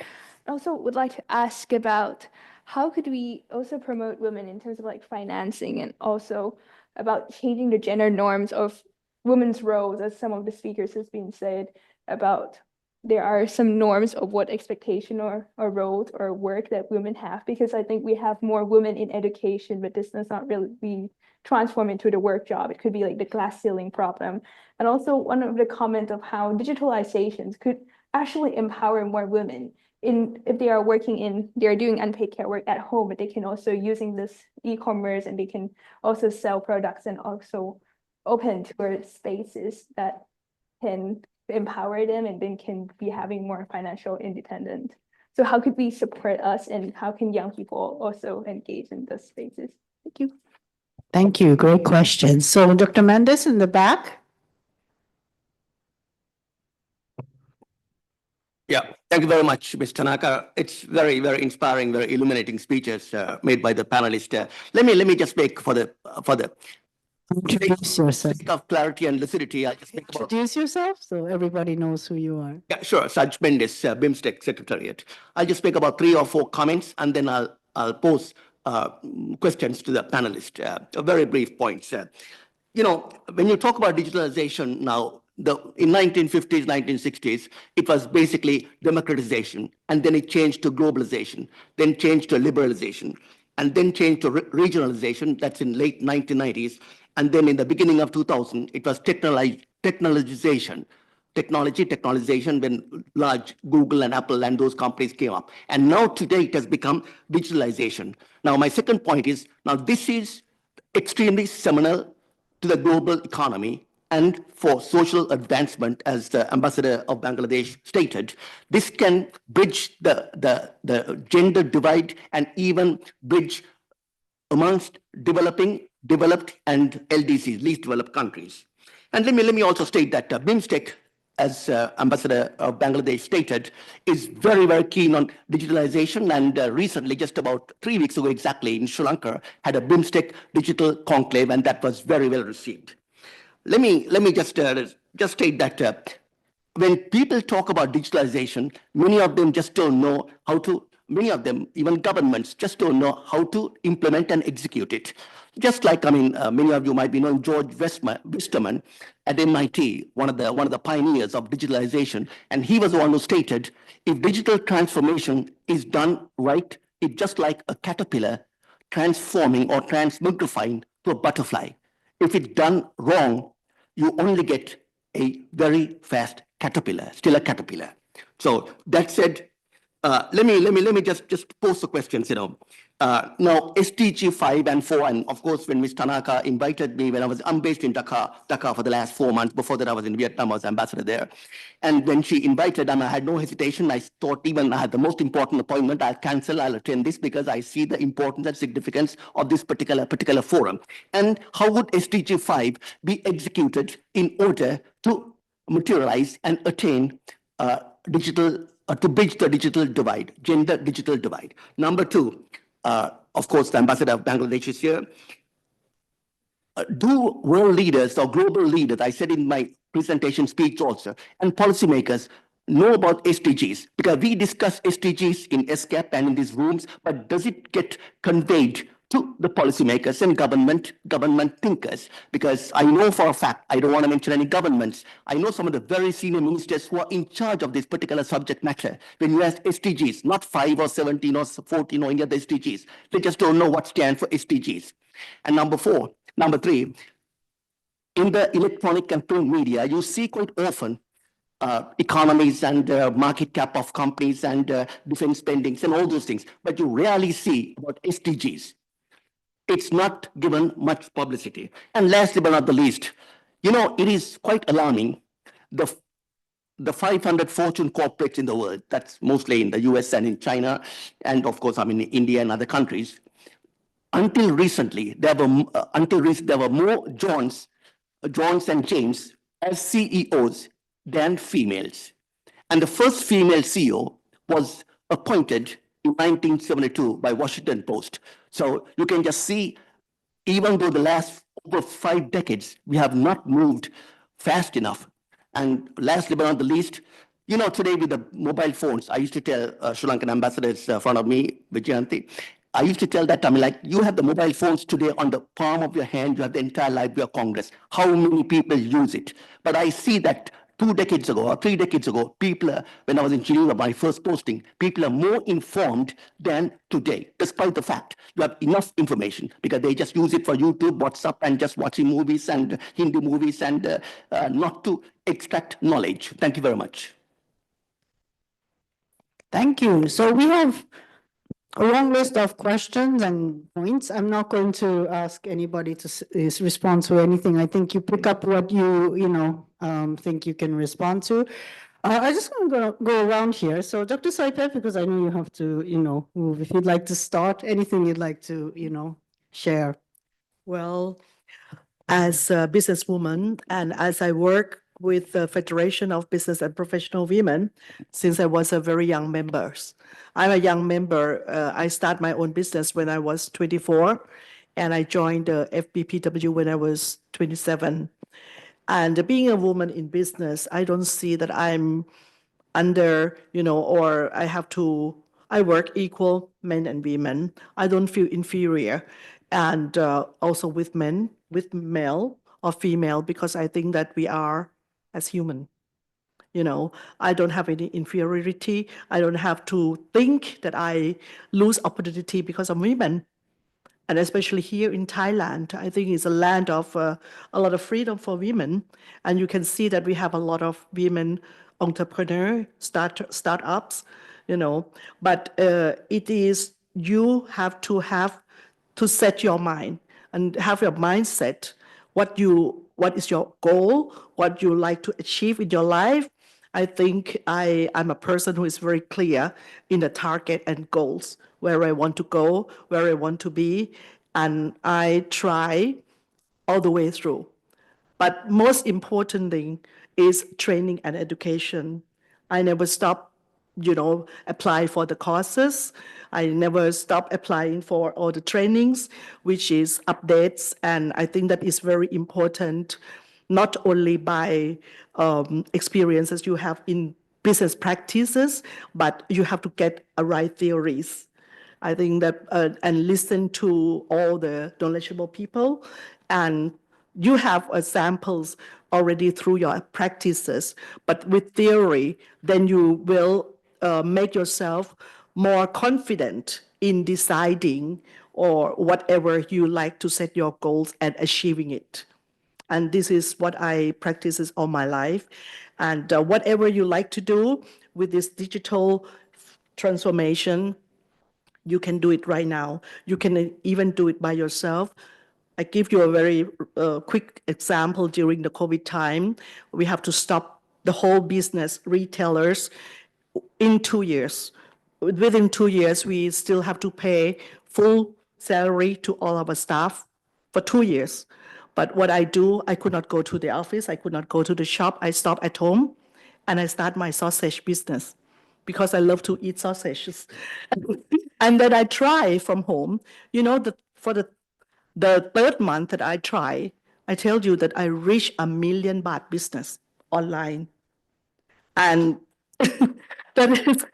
I also would like to ask about how could we also promote women in terms of like financing and also about changing the gender norms of women's roles, as some of the speakers has been said about there are some norms of what expectation or roles or work that women have, because I think we have more women in education, but this does not really be transformed into the work job. It could be like the glass ceiling problem. And also one of the comments of how digitalizations could actually empower more women if they are they're doing unpaid care work at home, but they can also using this e-commerce and they can also sell products and also open towards spaces that can empower them and then can be having more financial independence. So how could we support us and how can young people also engage in those spaces? Thank you. Thank you. Great question. So Dr. Mendes in the back. Yeah, thank you very much, Ms. Tanaka. It's very, very inspiring, very illuminating speeches made by the panelists. Let me just make for the introduce yourself. Sake of clarity and lucidity, I'll just make Introduce yourself so everybody knows who you are. Yeah, sure. Saj Mendes, BIMSTEC Secretariat. I'll just make about 3 or 4 comments and then I'll pose questions to the panelists. Very brief points. When you talk about digitalization now, in 1950s, 1960s, it was basically democratization, and then it changed to globalization, then changed to liberalization, and then changed to regionalization. That's in late 1990s. And then in the beginning of 2000, it was technologization, when large Google and Apple and those companies came up. And now today it has become digitalization. Now my second point is, now this is extremely seminal to the global economy and for social advancement, as the ambassador of Bangladesh stated. This can bridge the gender divide and even bridge amongst developed and LDCs, least developed countries. And let me also state that BIMSTEC, as Ambassador of Bangladesh stated, is very, very keen on digitalization. And recently, just about 3 weeks ago exactly, in Sri Lanka, had a BIMSTEC digital conclave, and that was very well received. Let me just state that when people talk about digitalization, many of them just don't know how to. Many of them, even governments, just don't know how to implement and execute it. Just like, many of you might be knowing George Westerman at MIT, one of the pioneers of digitalization, and he was the one who stated, if digital transformation is done right, it's just like a caterpillar transforming or transmogrifying to a butterfly. If it's done wrong, you only get a very fast caterpillar, still a caterpillar. So that said, let me just pose the questions. Now SDG 5 and 4, and of course when Ms. Tanaka invited me when I'm based in Dhaka for the last 4 months. Before that I was in Vietnam, I was ambassador there. And when she invited, and I had no hesitation, I thought even I had the most important appointment, I'll cancel, I'll attend this because I see the importance and significance of this particular forum. And how would SDG 5 be executed in order to materialize and attain to bridge the digital divide, gender digital divide? Number 2, of course, the ambassador of Bangladesh is here. Do world leaders or global leaders, I said in my presentation speech also, and policymakers know about SDGs? Because we discuss SDGs in ESCAP and in these rooms, but does it get conveyed to the policymakers and government thinkers, because I know for a fact, I don't want to mention any governments, I know some of the very senior ministers who are in charge of this particular subject matter. When you ask SDGs, not 5 or 17 or 14 or any other SDGs, they just don't know what stands for SDGs. And number three, in the electronic and print media, you see quite often economies and market cap of companies and defense spendings and all those things, but you rarely see about SDGs. It's not given much publicity. And lastly but not the least, it is quite alarming, the 500 fortune corporates in the world, that's mostly in the US and in China, and of course, in India and other countries. Until recently, there were more Johns and James as CEOs than females. And the first female CEO was appointed in 1972 by Washington Post. So you can just see, even though the last over 5 decades, we have not moved fast enough. And lastly but not the least, today with the mobile phones, I used to tell Sri Lankan ambassadors in front of me, Vijayanti, I used to tell that, you have the mobile phones today on the palm of your hand, you have the entire Library of Congress. How many people use it? But I see that 2 decades ago or 3 decades ago, when I was in Geneva, my first posting, people are more informed than today, despite the fact you have enough information, because they just use it for YouTube, WhatsApp, and just watching movies and Hindi movies and not to extract knowledge. Thank you very much. Thank you. So we have a long list of questions and points. I'm not going to ask anybody to respond to anything. I think you pick up what you think you can respond to. I just want to go around here. So Dr. Saipet, because I know you have to, move. If you'd like to start, anything you'd like to, share. Well, as a businesswoman and as I work with the Federation of Business and Professional Women since I was a very young member. I'm a young member. I started my own business when I was 24, and I joined the FBPW when I was 27. And being a woman in business, I don't see that I'm under, or I work equal men and women. I don't feel inferior. And also with men, with male or female, because I think that we are as human. I don't have any inferiority. I don't have to think that I lose opportunity because I'm women. And especially here in Thailand, I think it's a land of a lot of freedom for women. And you can see that we have a lot of women entrepreneurs, startups, But it is, you have to set your mind and have your mindset, what is your goal, what you like to achieve in your life. I think I'm a person who is very clear in the target and goals, where I want to go, where I want to be, and I try all the way through. But most important thing is training and education. I never stop, apply for the courses. I never stop applying for all the trainings, which is updates. And I think that is very important, not only by experiences you have in business practices, but you have to get a right theories. I think that, and listen to all the knowledgeable people, and you have samples already through your practices, but with theory, then you will make yourself more confident in deciding or whatever you like to set your goals and achieving it. And this is what I practice all my life. And whatever you like to do with this digital transformation, you can do it right now. You can even do it by yourself. I give you a very quick example. During the COVID time, we have to stop the whole business, retailers, in 2 years. Within 2 years, we still have to pay full salary to all our staff for 2 years. But what I do, I could not go to the office, I could not go to the shop. I stop at home and I start my sausage business because I love to eat sausages. And then I try from home. For the third month that I try, I tell you that I reach ₱1 million business online. And that is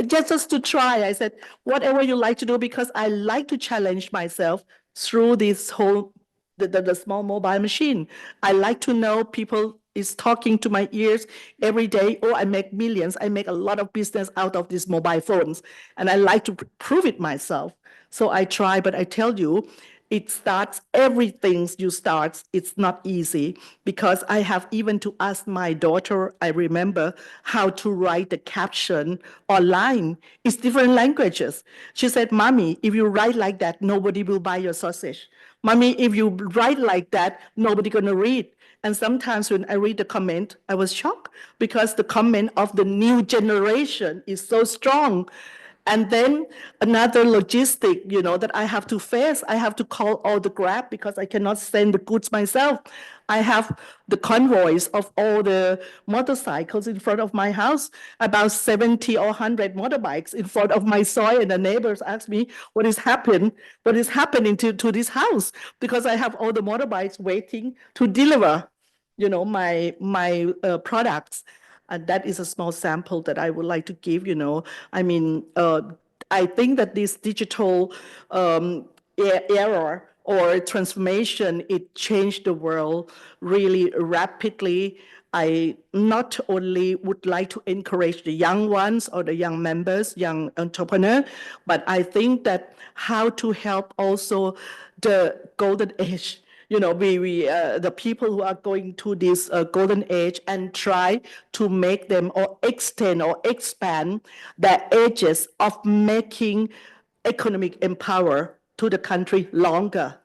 just to try. I said, whatever you like to do, because I like to challenge myself through this whole, the small mobile machine. I like to know people is talking to my ears every day. Oh, I make millions. I make a lot of business out of these mobile phones. And I like to prove it myself. So I try, but I tell you, it starts, everything you start, it's not easy, because I have even to ask my daughter, I remember, how to write the caption online. It's different languages. She said, Mommy, if you write like that, nobody will buy your sausage. Mommy, if you write like that, nobody gonna read. And sometimes when I read the comment, I was shocked, because the comment of the new generation is so strong. And then another logistic, that I have to face, I have to call all the Grab, because I cannot send the goods myself. I have the convoys of all the motorcycles in front of my house, about 70 or 100 motorbikes in front of my soil, and the neighbors ask me, what is happening to this house? Because I have all the motorbikes waiting to deliver, my products. And that is a small sample that I would like to give, I mean, I think that this digital era or transformation, it changed the world really rapidly. I not only would like to encourage the young ones or the young members, young entrepreneurs, but I think that how to help also the golden age, the people who are going to this golden age, and try to make them or extend or expand the ages of making economic empower to the country longer.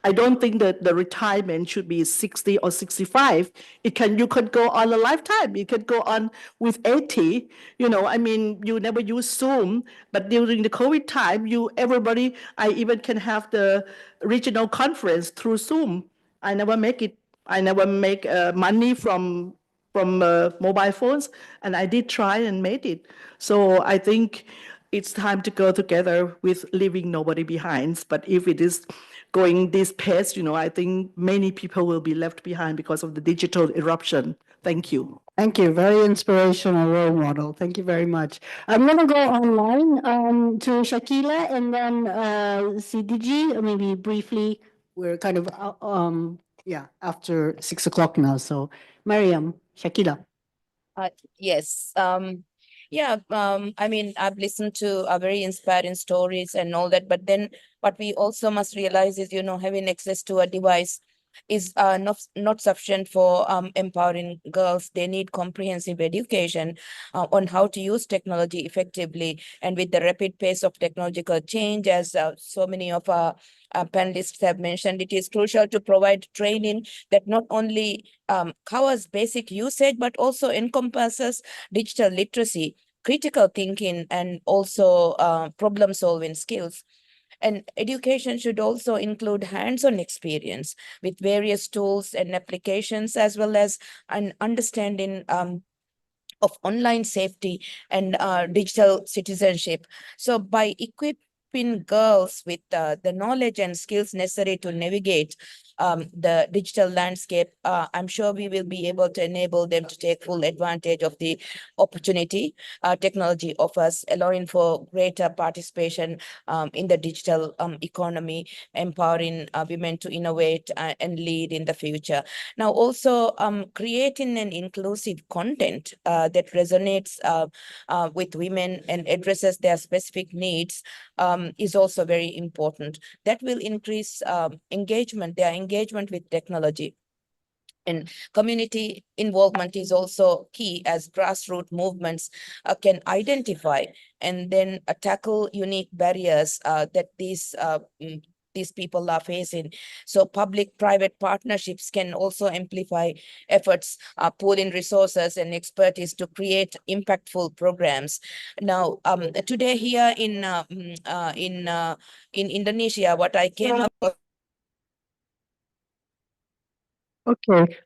I don't think that the retirement should be 60 or 65. You could go on a lifetime. You could go on with 80. I mean, you never use Zoom, but during the COVID time, everybody, I even can have the regional conference through Zoom. I never make it. I never make money from mobile phones, and I did try and made it. So I think it's time to go together with leaving nobody behind. But if it is going this pace, I think many people will be left behind because of the digital eruption. Thank you. Thank you. Very inspirational role model. Thank you very much. I'm going to go online to Shakila and then CDG, maybe briefly. We're kind of, after 6 o'clock now. So, Mariam, Shakila. Yes. I mean, I've listened to very inspiring stories and all that, but then what we also must realize is, having access to a device is not sufficient for empowering girls. They need comprehensive education on how to use technology effectively. And with the rapid pace of technological change, as so many of our panelists have mentioned, it is crucial to provide training that not only covers basic usage, but also encompasses digital literacy, critical thinking, and also problem-solving skills. And education should also include hands-on experience with various tools and applications, as well as an understanding of online safety and digital citizenship. So by equipping girls with the knowledge and skills necessary to navigate the digital landscape, I'm sure we will be able to enable them to take full advantage of the opportunity technology offers, allowing for greater participation in the digital economy, empowering women to innovate and lead in the future. Now, also creating an inclusive content that resonates with women and addresses their specific needs is also very important. That will increase engagement, their engagement with technology. And community involvement is also key, as grassroots movements can identify and then tackle unique barriers that these people are facing. So public-private partnerships can also amplify efforts, pooling resources and expertise to create impactful programs. Now, today here in Indonesia, what I came up with. Okay.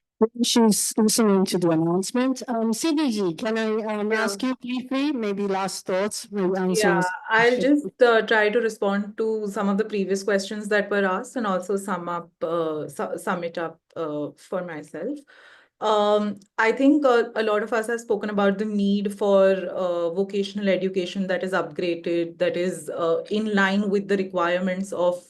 She's listening to the announcement. CDG, can I ask you briefly, maybe last thoughts? Yeah, I'll just try to respond to some of the previous questions that were asked and also sum it up for myself. I think a lot of us have spoken about the need for vocational education that is upgraded, that is in line with the requirements of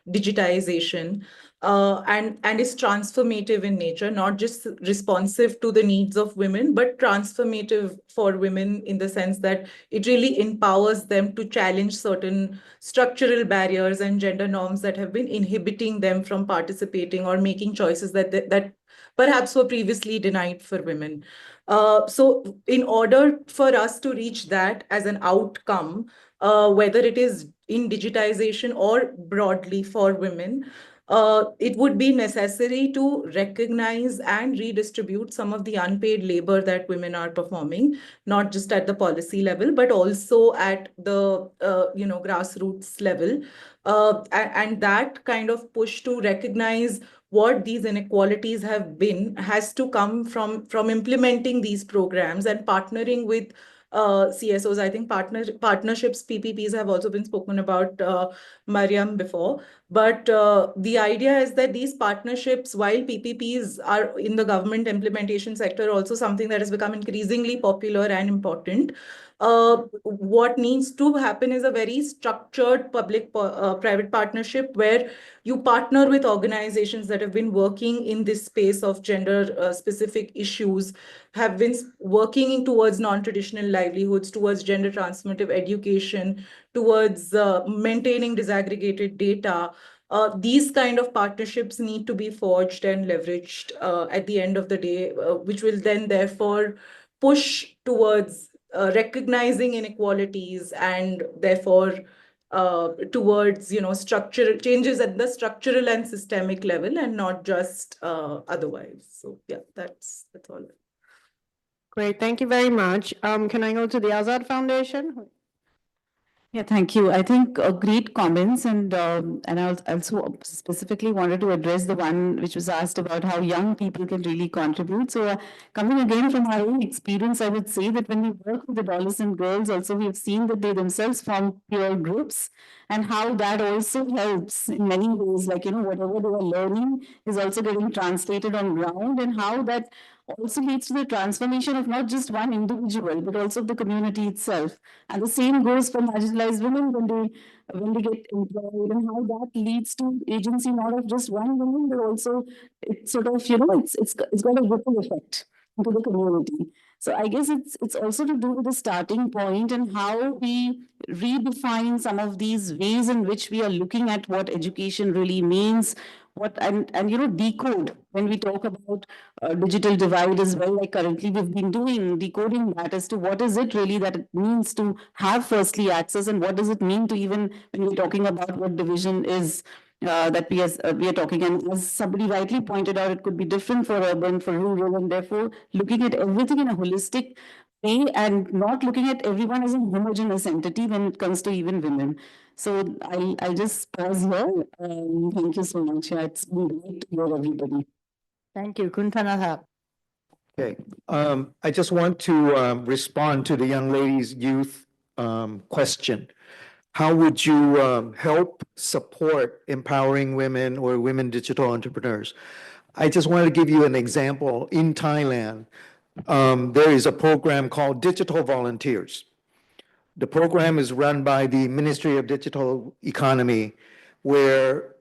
digitization, and is transformative in nature, not just responsive to the needs of women, but transformative for women in the sense that it really empowers them to challenge certain structural barriers and gender norms that have been inhibiting them from participating or making choices that perhaps were previously denied for women. So in order for us to reach that as an outcome, whether it is in digitization or broadly for women, it would be necessary to recognize and redistribute some of the unpaid labor that women are performing, not just at the policy level, but also at the grassroots level. And that kind of push to recognize what these inequalities have been has to come from implementing these programs and partnering with CSOs. I think partnerships, PPPs have also been spoken about, Mariam, before. But the idea is that these partnerships, while PPPs are in the government implementation sector, also something that has become increasingly popular and important. What needs to happen is a very structured public-private partnership where you partner with organizations that have been working in this space of gender-specific issues, have been working towards non-traditional livelihoods, towards gender transformative education, towards maintaining disaggregated data. These kind of partnerships need to be forged and leveraged at the end of the day, which will then therefore push towards recognizing inequalities and therefore towards structural changes at the structural and systemic level and not just otherwise. So yeah, that's all. Great, thank you very much. Can I go to the Azad Foundation? Yeah, thank you. I think great comments, and I also specifically wanted to address the one which was asked about how young people can really contribute. So, coming again from our own experience, I would say that when we work with adolescent girls, also we have seen that they themselves form peer groups, and how that also helps in many ways. Like whatever they are learning is also getting translated on ground, and how that also leads to the transformation of not just one individual, but also the community itself. And the same goes for marginalized women when they get employed, and how that leads to agency not of just one woman, but also it's sort of it's got a ripple effect into the community. So I guess it's also to do with the starting point and how we redefine some of these ways in which we are looking at what education really means, and decode when we talk about digital divide as well, like currently we've been doing decoding that as to what is it really that it means to have firstly access, and what does it mean to even when we're talking about what division is that we are talking. And as somebody rightly pointed out, it could be different for urban, for rural, and therefore looking at everything in a holistic way and not looking at everyone as a homogeneous entity when it comes to even women. So I'll just pause here. Thank you so much. Yeah, it's been great to hear everybody. Thank you. Kuntanahap. Okay, I just want to respond to the young lady's youth question. How would you help support empowering women or women digital entrepreneurs? I just want to give you an example. In Thailand, there is a program called Digital Volunteers. The program is run by the Ministry of Digital Economy, where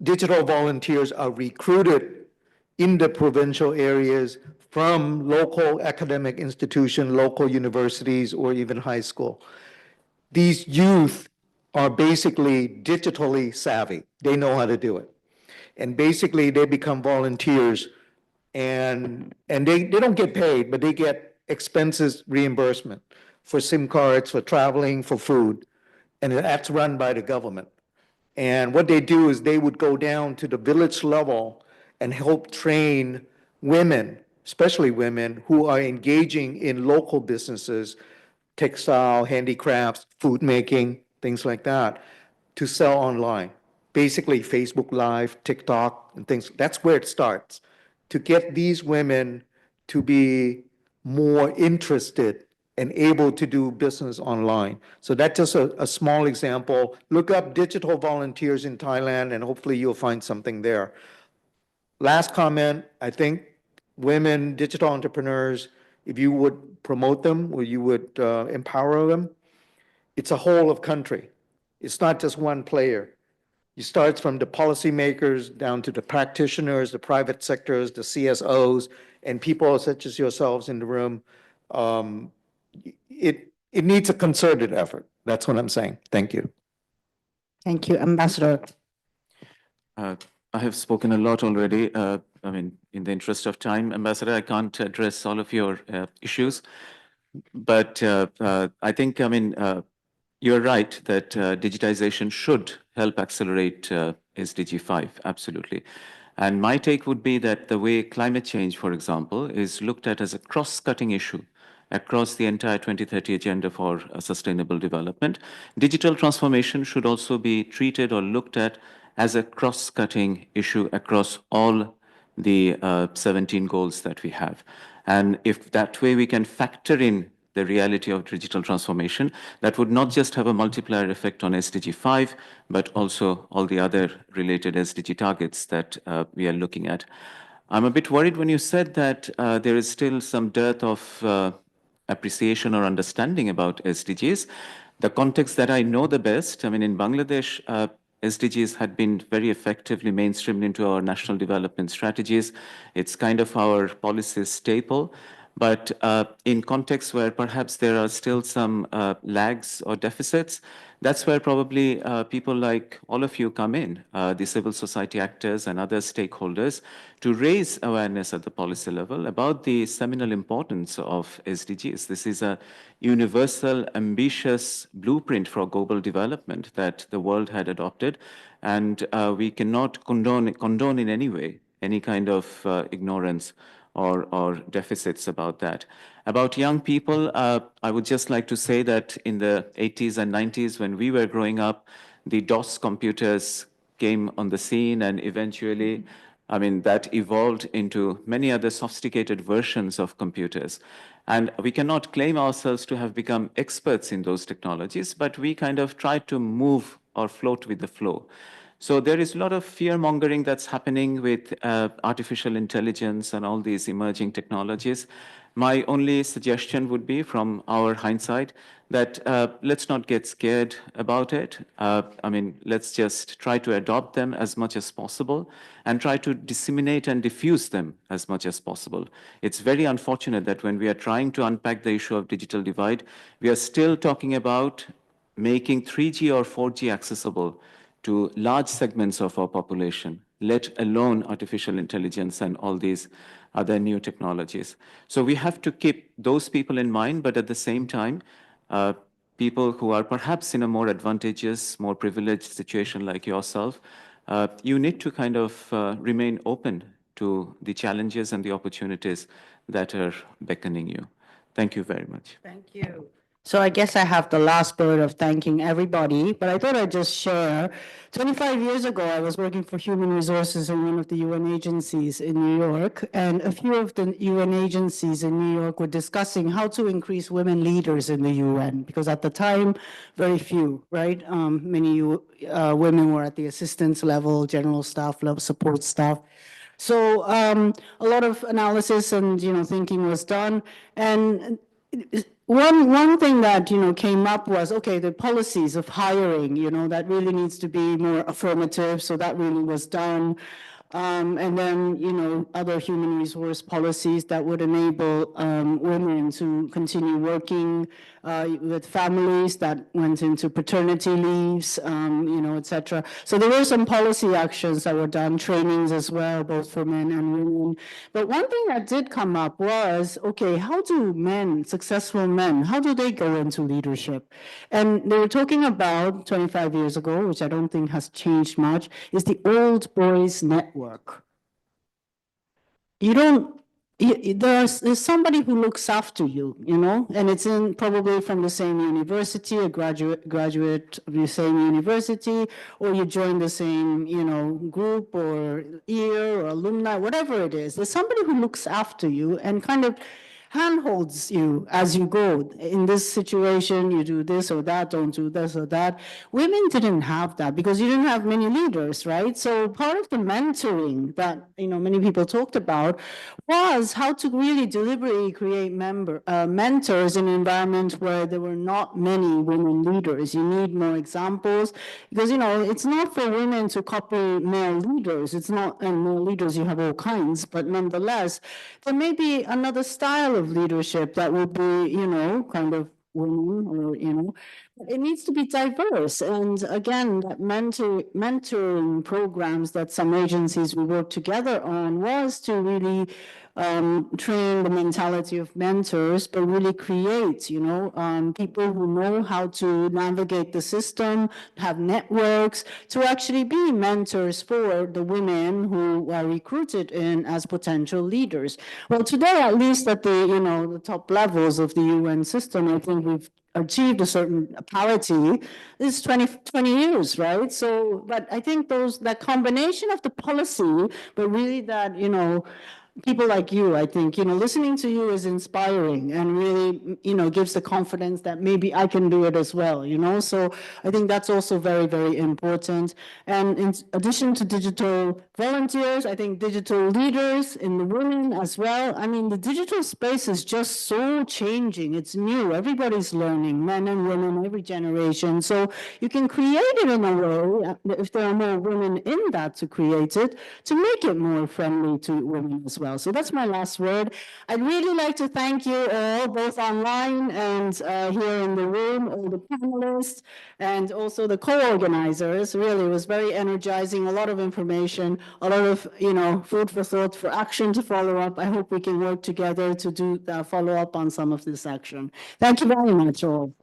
digital volunteers are recruited in the provincial areas from local academic institutions, local universities, or even high school. These youth are basically digitally savvy. They know how to do it. And basically they become volunteers, and they don't get paid, but they get expenses reimbursement for SIM cards, for traveling, for food. And that's run by the government. And what they do is they would go down to the village level and help train women, especially women who are engaging in local businesses, textile, handicrafts, food making, things like that, to sell online. Basically, Facebook Live, TikTok, and things. That's where it starts. To get these women to be more interested and able to do business online. So that's just a small example. Look up digital volunteers in Thailand, and hopefully you'll find something there. Last comment, I think women, digital entrepreneurs, if you would promote them or you would empower them, it's a whole of country. It's not just one player. It starts from the policymakers down to the practitioners, the private sectors, the CSOs, and people such as yourselves in the room. It needs a concerted effort. That's what I'm saying. Thank you. Thank you, Ambassador. I have spoken a lot already. I mean, in the interest of time, Ambassador, I can't address all of your issues. But I think, I mean, you're right that digitization should help accelerate SDG 5, absolutely. And my take would be that the way climate change, for example, is looked at as a cross-cutting issue across the entire 2030 agenda for sustainable development, digital transformation should also be treated or looked at as a cross-cutting issue across all the 17 goals that we have. And if that way we can factor in the reality of digital transformation, that would not just have a multiplier effect on SDG 5, but also all the other related SDG targets that we are looking at. I'm a bit worried when you said that there is still some dearth of appreciation or understanding about SDGs. The context that I know the best, I mean, in Bangladesh, SDGs had been very effectively mainstreamed into our national development strategies. It's kind of our policy staple. But in contexts where perhaps there are still some lags or deficits, that's where probably people like all of you come in, the civil society actors and other stakeholders, to raise awareness at the policy level about the seminal importance of SDGs. This is a universal, ambitious blueprint for global development that the world had adopted, and we cannot condone in any way any kind of ignorance or deficits about that. About young people, I would just like to say that in the 80s and 90s, when we were growing up, the DOS computers came on the scene, and eventually, I mean, that evolved into many other sophisticated versions of computers. And we cannot claim ourselves to have become experts in those technologies, but we kind of tried to move or float with the flow. So there is a lot of fear-mongering that's happening with artificial intelligence and all these emerging technologies. My only suggestion would be, from our hindsight, that let's not get scared about it. I mean, let's just try to adopt them as much as possible and try to disseminate and diffuse them as much as possible. It's very unfortunate that when we are trying to unpack the issue of digital divide, we are still talking about making 3G or 4G accessible to large segments of our population, let alone artificial intelligence and all these other new technologies. So we have to keep those people in mind, but at the same time, people who are perhaps in a more advantageous, more privileged situation like yourself, you need to kind of remain open to the challenges and the opportunities that are beckoning you. Thank you very much. Thank you. So I guess I have the last word of thanking everybody, but I thought I'd just share. 25 years ago, I was working for human resources in one of the UN agencies in New York, and a few of the UN agencies in New York were discussing how to increase women leaders in the UN, because at the time, very few, right? Many women were at the assistance level, general staff level, support staff. So a lot of analysis and thinking was done, and one thing that came up was, okay, the policies of hiring, that really needs to be more affirmative. So that really was done. And then, other human resource policies that would enable women to continue working with families that went into paternity leaves, et cetera. So there were some policy actions that were done, trainings as well, both for men and women. But one thing that did come up was, okay, how do men, successful men, how do they go into leadership? And they were talking about 25 years ago, which I don't think has changed much, is the old boys network. There's somebody who looks after you, and it's in probably from the same university, a graduate of the same university, or you join the same, group or year or alumni, whatever it is. There's somebody who looks after you and kind of handholds you as you go. In this situation, you do this or that, don't do this or that. Women didn't have that because you didn't have many leaders, right? So part of the mentoring that, many people talked about was how to really deliberately create mentors in an environment where there were not many women leaders. You need more examples because, it's not for women to copy male leaders. It's not, and male leaders, you have all kinds, but nonetheless, there may be another style of leadership that will be, kind of women or, it needs to be diverse. And again, that mentoring programs that some agencies we work together on was to really train the mentality of mentors, but really create, people who know how to navigate the system, have networks, to actually be mentors for the women who are recruited in as potential leaders. Well, today, at least at the, the top levels of the UN system, I think we've achieved a certain parity. This is 20 years, right? So, but I think that combination of the policy, but really that, people like you, I think, listening to you is inspiring and really, gives the confidence that maybe I can do it as well, So I think that's also very, very important. And in addition to digital volunteers, I think digital leaders in the women as well. I mean, the digital space is just so changing. It's new. Everybody's learning, men and women, every generation. So you can create it in a way, if there are more women in that to create it, to make it more friendly to women as well. So that's my last word. I'd really like to thank you all, both online and here in the room, all the panelists, and also the co-organizers. Really, it was very energizing, a lot of information, a lot of, food for thought, for action to follow up. I hope we can work together to do follow up on some of this action. Thank you very much all.